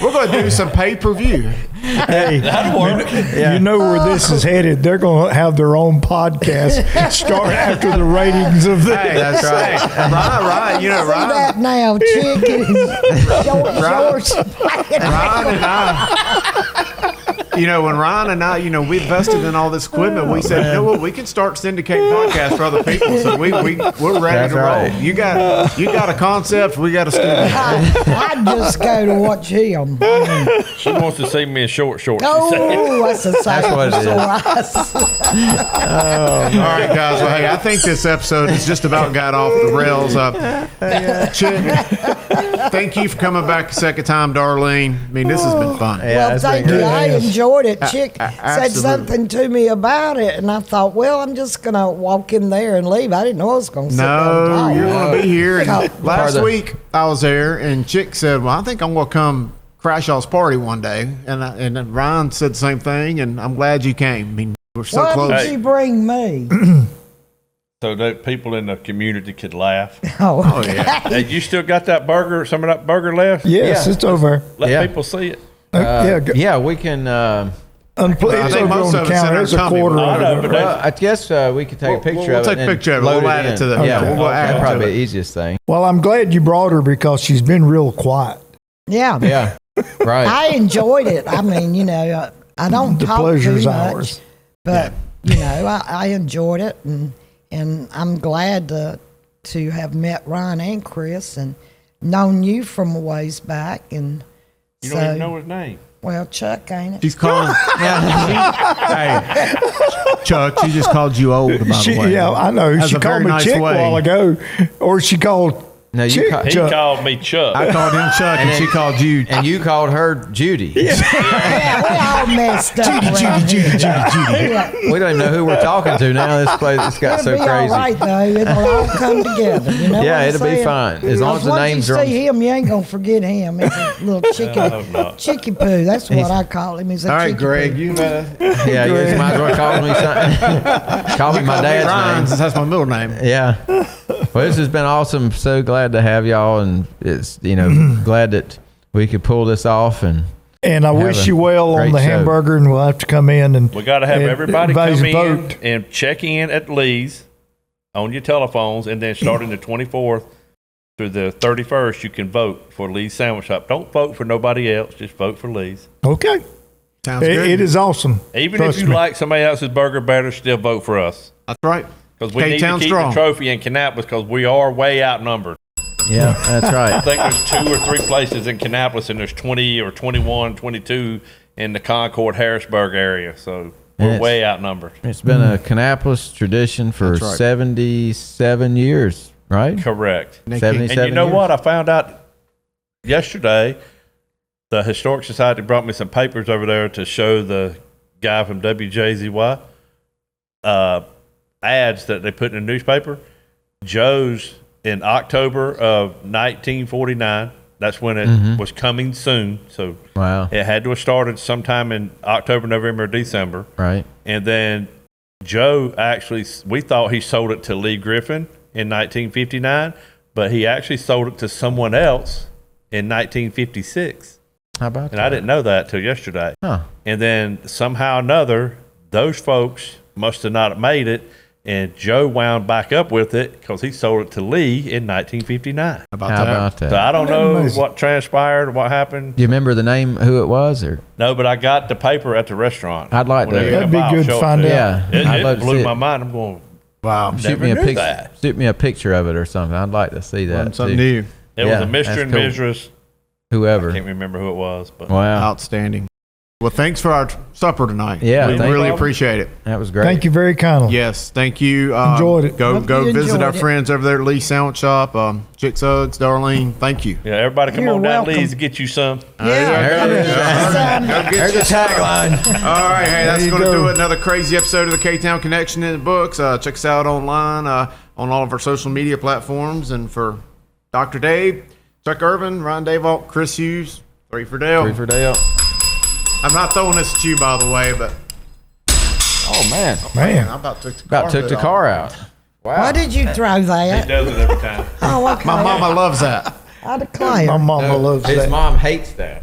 [SPEAKER 2] We're going to do some pay-per-view.
[SPEAKER 4] Hey,
[SPEAKER 5] That'll work.
[SPEAKER 4] you know where this is headed. They're going to have their own podcast start after the ratings of this.
[SPEAKER 2] Hey, that's right. Right. You know,
[SPEAKER 6] See
[SPEAKER 2] Ryan,
[SPEAKER 6] that now, chicken.
[SPEAKER 2] Ryan and I, you know, when Ryan and I, you know, we invested in all this equipment, we said, you know what, we can start syndicating podcasts for other people. So we're ready
[SPEAKER 3] That's
[SPEAKER 2] to roll.
[SPEAKER 3] right.
[SPEAKER 2] You got a concept, we got a studio.
[SPEAKER 6] I'd just go to watch him.
[SPEAKER 5] She wants to see me in short shorts. She said.
[SPEAKER 6] Oh, that's the same
[SPEAKER 3] what it is.
[SPEAKER 2] All right, guys. Well, hey, I think this episode has just about got off the rails. Chick, thank you for coming back a second time, Darlene. I mean, this has been fun.
[SPEAKER 3] Yeah,
[SPEAKER 6] Well,
[SPEAKER 3] that's been
[SPEAKER 6] thank you.
[SPEAKER 3] great.
[SPEAKER 6] I enjoyed it. Chick said
[SPEAKER 2] absolutely.
[SPEAKER 6] something to me about it, and I thought, well, I'm just going to walk in there and leave. I didn't know I was going to sit there and
[SPEAKER 2] No,
[SPEAKER 6] talk.
[SPEAKER 2] you're going to be here. And
[SPEAKER 6] No.
[SPEAKER 2] last week I was there, and Chick said, "Well, I think I'm going to come crash y'all's party one day." And then Ryan said the same thing, and I'm glad you came. I mean, we're so
[SPEAKER 6] Why
[SPEAKER 2] close.
[SPEAKER 6] did you bring me?
[SPEAKER 5] So that people in the community could laugh.
[SPEAKER 6] Oh,
[SPEAKER 2] yeah.
[SPEAKER 5] Hey, you still got that burger? Some of that burger left?
[SPEAKER 4] Yes, it's over.
[SPEAKER 5] Let
[SPEAKER 3] Yeah.
[SPEAKER 5] people see it.
[SPEAKER 3] Yeah, we can.
[SPEAKER 4] It's
[SPEAKER 2] think
[SPEAKER 4] over
[SPEAKER 2] most
[SPEAKER 4] on
[SPEAKER 2] of
[SPEAKER 4] the
[SPEAKER 2] it's in
[SPEAKER 4] counter.
[SPEAKER 2] our
[SPEAKER 4] It's a
[SPEAKER 2] tummy.
[SPEAKER 4] quarter
[SPEAKER 5] I
[SPEAKER 4] of
[SPEAKER 5] know,
[SPEAKER 4] it.
[SPEAKER 5] but
[SPEAKER 3] Well, I guess we could take a picture
[SPEAKER 2] we'll
[SPEAKER 3] of it.
[SPEAKER 2] take a
[SPEAKER 3] and
[SPEAKER 2] picture of it.
[SPEAKER 3] load
[SPEAKER 2] We'll add it
[SPEAKER 3] in.
[SPEAKER 2] to the-
[SPEAKER 3] Yeah,
[SPEAKER 2] we'll add
[SPEAKER 3] that'd
[SPEAKER 2] it
[SPEAKER 3] probably
[SPEAKER 2] to
[SPEAKER 3] be
[SPEAKER 2] it.
[SPEAKER 3] the easiest thing.
[SPEAKER 4] Well, I'm glad you brought her because she's been real quiet.
[SPEAKER 6] yeah.
[SPEAKER 3] Yeah, right.
[SPEAKER 6] I enjoyed it. I mean, you know, I don't
[SPEAKER 4] The
[SPEAKER 6] talk
[SPEAKER 4] pleasure's
[SPEAKER 6] too much,
[SPEAKER 4] ours.
[SPEAKER 6] but you know, I enjoyed it, and I'm glad to have met Ryan and Chris and known you from a ways back, and
[SPEAKER 5] You
[SPEAKER 6] so
[SPEAKER 5] don't even know his name.
[SPEAKER 6] well, Chuck, ain't it?
[SPEAKER 2] She's calling. Hey, Chuck, she just called you old, by the way.
[SPEAKER 4] Yeah, I know.
[SPEAKER 2] That's
[SPEAKER 4] She
[SPEAKER 2] a very
[SPEAKER 4] called me
[SPEAKER 2] nice
[SPEAKER 4] Chick a
[SPEAKER 2] way.
[SPEAKER 4] while ago, or she called
[SPEAKER 3] No, you
[SPEAKER 4] Chick.
[SPEAKER 5] He
[SPEAKER 4] Chuck.
[SPEAKER 5] called me Chuck.
[SPEAKER 2] I called him Chuck, and she called you.
[SPEAKER 3] and you called her Judy.
[SPEAKER 6] Yeah, we all messed up. Judy. Yeah.
[SPEAKER 3] We don't even know who we're talking to now. This place it's got
[SPEAKER 6] It'll
[SPEAKER 3] so
[SPEAKER 6] be
[SPEAKER 3] crazy.
[SPEAKER 6] all right though. It'll all come together. You know
[SPEAKER 3] Yeah,
[SPEAKER 6] what I'm
[SPEAKER 3] it'll be
[SPEAKER 6] saying?
[SPEAKER 3] fine. As long as the
[SPEAKER 6] Once
[SPEAKER 3] names
[SPEAKER 6] you
[SPEAKER 3] are.
[SPEAKER 6] see him, you ain't gonna forget him. He's a little chicky poo. That's what I call him. He's a
[SPEAKER 2] All right,
[SPEAKER 6] chicky
[SPEAKER 2] Greg,
[SPEAKER 6] poo.
[SPEAKER 2] you better.
[SPEAKER 3] Yeah, you just might as well call me something. Call me my dad's
[SPEAKER 2] Ryan,
[SPEAKER 3] name.
[SPEAKER 2] since that's my middle name.
[SPEAKER 3] Yeah. Well, this has been awesome. So glad to have y'all, and it's glad that we could pull this off. And
[SPEAKER 4] I wish
[SPEAKER 3] a
[SPEAKER 4] you well on
[SPEAKER 3] great
[SPEAKER 4] the
[SPEAKER 3] show.
[SPEAKER 4] hamburger, and we'll have to come in and
[SPEAKER 5] We got to have
[SPEAKER 4] and
[SPEAKER 5] everybody come
[SPEAKER 4] everybody's
[SPEAKER 5] in
[SPEAKER 4] vote.
[SPEAKER 5] and check in at Lee's on your telephones, and then starting the 24th through the 31st, you can vote for Lee's Sandwich Shop. Don't vote for nobody else. Just vote for Lee's.
[SPEAKER 4] Okay,
[SPEAKER 2] Sounds good.
[SPEAKER 4] it is awesome.
[SPEAKER 5] Even
[SPEAKER 4] Trust
[SPEAKER 5] if you
[SPEAKER 4] me.
[SPEAKER 5] like somebody else's burger better, still vote for us.
[SPEAKER 2] That's right.
[SPEAKER 5] Because we need to
[SPEAKER 2] K-Town
[SPEAKER 5] keep
[SPEAKER 2] strong.
[SPEAKER 5] the trophy in Kannapolis because we are way outnumbered.
[SPEAKER 3] yeah, that's
[SPEAKER 5] I
[SPEAKER 3] right.
[SPEAKER 5] think there's 2 or 3 places in Kannapolis, and there's 20 or 21, 22 in the Concord, Harrisburg area. So we're
[SPEAKER 3] Yes.
[SPEAKER 5] way outnumbered.
[SPEAKER 3] It's been a Kannapolis tradition for
[SPEAKER 2] That's right.
[SPEAKER 3] 77 years, right?
[SPEAKER 5] Correct.
[SPEAKER 2] Nicky.
[SPEAKER 3] 77
[SPEAKER 5] And you know
[SPEAKER 3] years.
[SPEAKER 5] what? I found out yesterday the Historic Society brought me some papers over there to show the guy from WJZY ads that they put in the newspaper. Joe's in October of 1949. That's when it was coming soon. So
[SPEAKER 3] Wow.
[SPEAKER 5] it had to have started sometime in October, November, or December.
[SPEAKER 3] Right.
[SPEAKER 5] And then Joe actually, we thought he sold it to Lee Griffin in 1959, but he actually sold it to someone else in 1956.
[SPEAKER 3] How about
[SPEAKER 5] And
[SPEAKER 3] that?
[SPEAKER 5] I didn't know that till yesterday.
[SPEAKER 3] Huh.
[SPEAKER 5] And then somehow or another, those folks must have not made it, and Joe wound back up with it because he sold it to Lee in 1959.
[SPEAKER 2] How about
[SPEAKER 3] How
[SPEAKER 2] that?
[SPEAKER 3] about that?
[SPEAKER 5] So I don't know
[SPEAKER 4] Amazing.
[SPEAKER 5] what transpired or what happened.
[SPEAKER 3] Do you remember the name, who it was, or?
[SPEAKER 5] No, but I got the paper at the restaurant.
[SPEAKER 3] I'd like to-
[SPEAKER 5] Whenever you
[SPEAKER 4] That'd
[SPEAKER 5] come
[SPEAKER 4] be
[SPEAKER 5] by, I'll
[SPEAKER 4] good to
[SPEAKER 5] show it
[SPEAKER 4] find
[SPEAKER 5] you.
[SPEAKER 4] out.
[SPEAKER 3] Yeah, I'd
[SPEAKER 5] It
[SPEAKER 3] love to
[SPEAKER 5] blew
[SPEAKER 3] see
[SPEAKER 5] my
[SPEAKER 3] it.
[SPEAKER 5] mind. I'm going,
[SPEAKER 2] Wow.
[SPEAKER 3] Shoot
[SPEAKER 5] never
[SPEAKER 3] me a
[SPEAKER 5] knew
[SPEAKER 3] picture.
[SPEAKER 5] that.
[SPEAKER 3] Shoot me a picture of it or something. I'd like to see that.
[SPEAKER 2] Learn something
[SPEAKER 3] too.
[SPEAKER 2] new.
[SPEAKER 5] it
[SPEAKER 3] Yeah,
[SPEAKER 5] was a Mr.
[SPEAKER 3] that's
[SPEAKER 5] and
[SPEAKER 3] cool.
[SPEAKER 5] Mrs.
[SPEAKER 3] Whoever.
[SPEAKER 5] I can't remember who it was, but
[SPEAKER 3] Wow.
[SPEAKER 2] Outstanding. Well, thanks for our supper tonight.
[SPEAKER 3] Yeah,
[SPEAKER 2] we
[SPEAKER 3] thank
[SPEAKER 2] really
[SPEAKER 5] you.
[SPEAKER 2] appreciate it.
[SPEAKER 3] That was great.
[SPEAKER 4] Thank you very kindly.
[SPEAKER 2] Yes, thank you.
[SPEAKER 4] Enjoyed it.
[SPEAKER 2] Go
[SPEAKER 6] Hope
[SPEAKER 2] go
[SPEAKER 6] you
[SPEAKER 2] visit our
[SPEAKER 6] enjoyed it.
[SPEAKER 2] friends over there at Lee's Sandwich Shop. Chic Suggs, Darlene. Thank you.
[SPEAKER 5] yeah, everybody come
[SPEAKER 6] You're
[SPEAKER 5] on down,
[SPEAKER 6] welcome.
[SPEAKER 5] Lee's, to get you some.
[SPEAKER 3] There it is. There's the tagline.
[SPEAKER 2] All right, hey, that's
[SPEAKER 4] you
[SPEAKER 2] going to
[SPEAKER 4] go.
[SPEAKER 2] do it. Another crazy episode of the K-Town Connection in the books. Check us out online on all of our social media platforms. And for Dr. Dave, Chuck Irvin, Ryan Dayvault, Chris Hughes, 3 for Dale.
[SPEAKER 3] 3 for Dale.
[SPEAKER 2] I'm not throwing this at you, by the way, but
[SPEAKER 3] Oh, man.
[SPEAKER 4] Man,
[SPEAKER 2] I about took the
[SPEAKER 3] About took
[SPEAKER 2] hood
[SPEAKER 3] the
[SPEAKER 2] off.
[SPEAKER 3] car out. Wow.
[SPEAKER 6] Why did you throw
[SPEAKER 5] He
[SPEAKER 6] that?
[SPEAKER 5] does it every time.
[SPEAKER 6] Oh, okay.
[SPEAKER 2] My mama loves that.
[SPEAKER 6] I declare.
[SPEAKER 4] my mama loves
[SPEAKER 3] His
[SPEAKER 4] that.
[SPEAKER 3] mom hates that.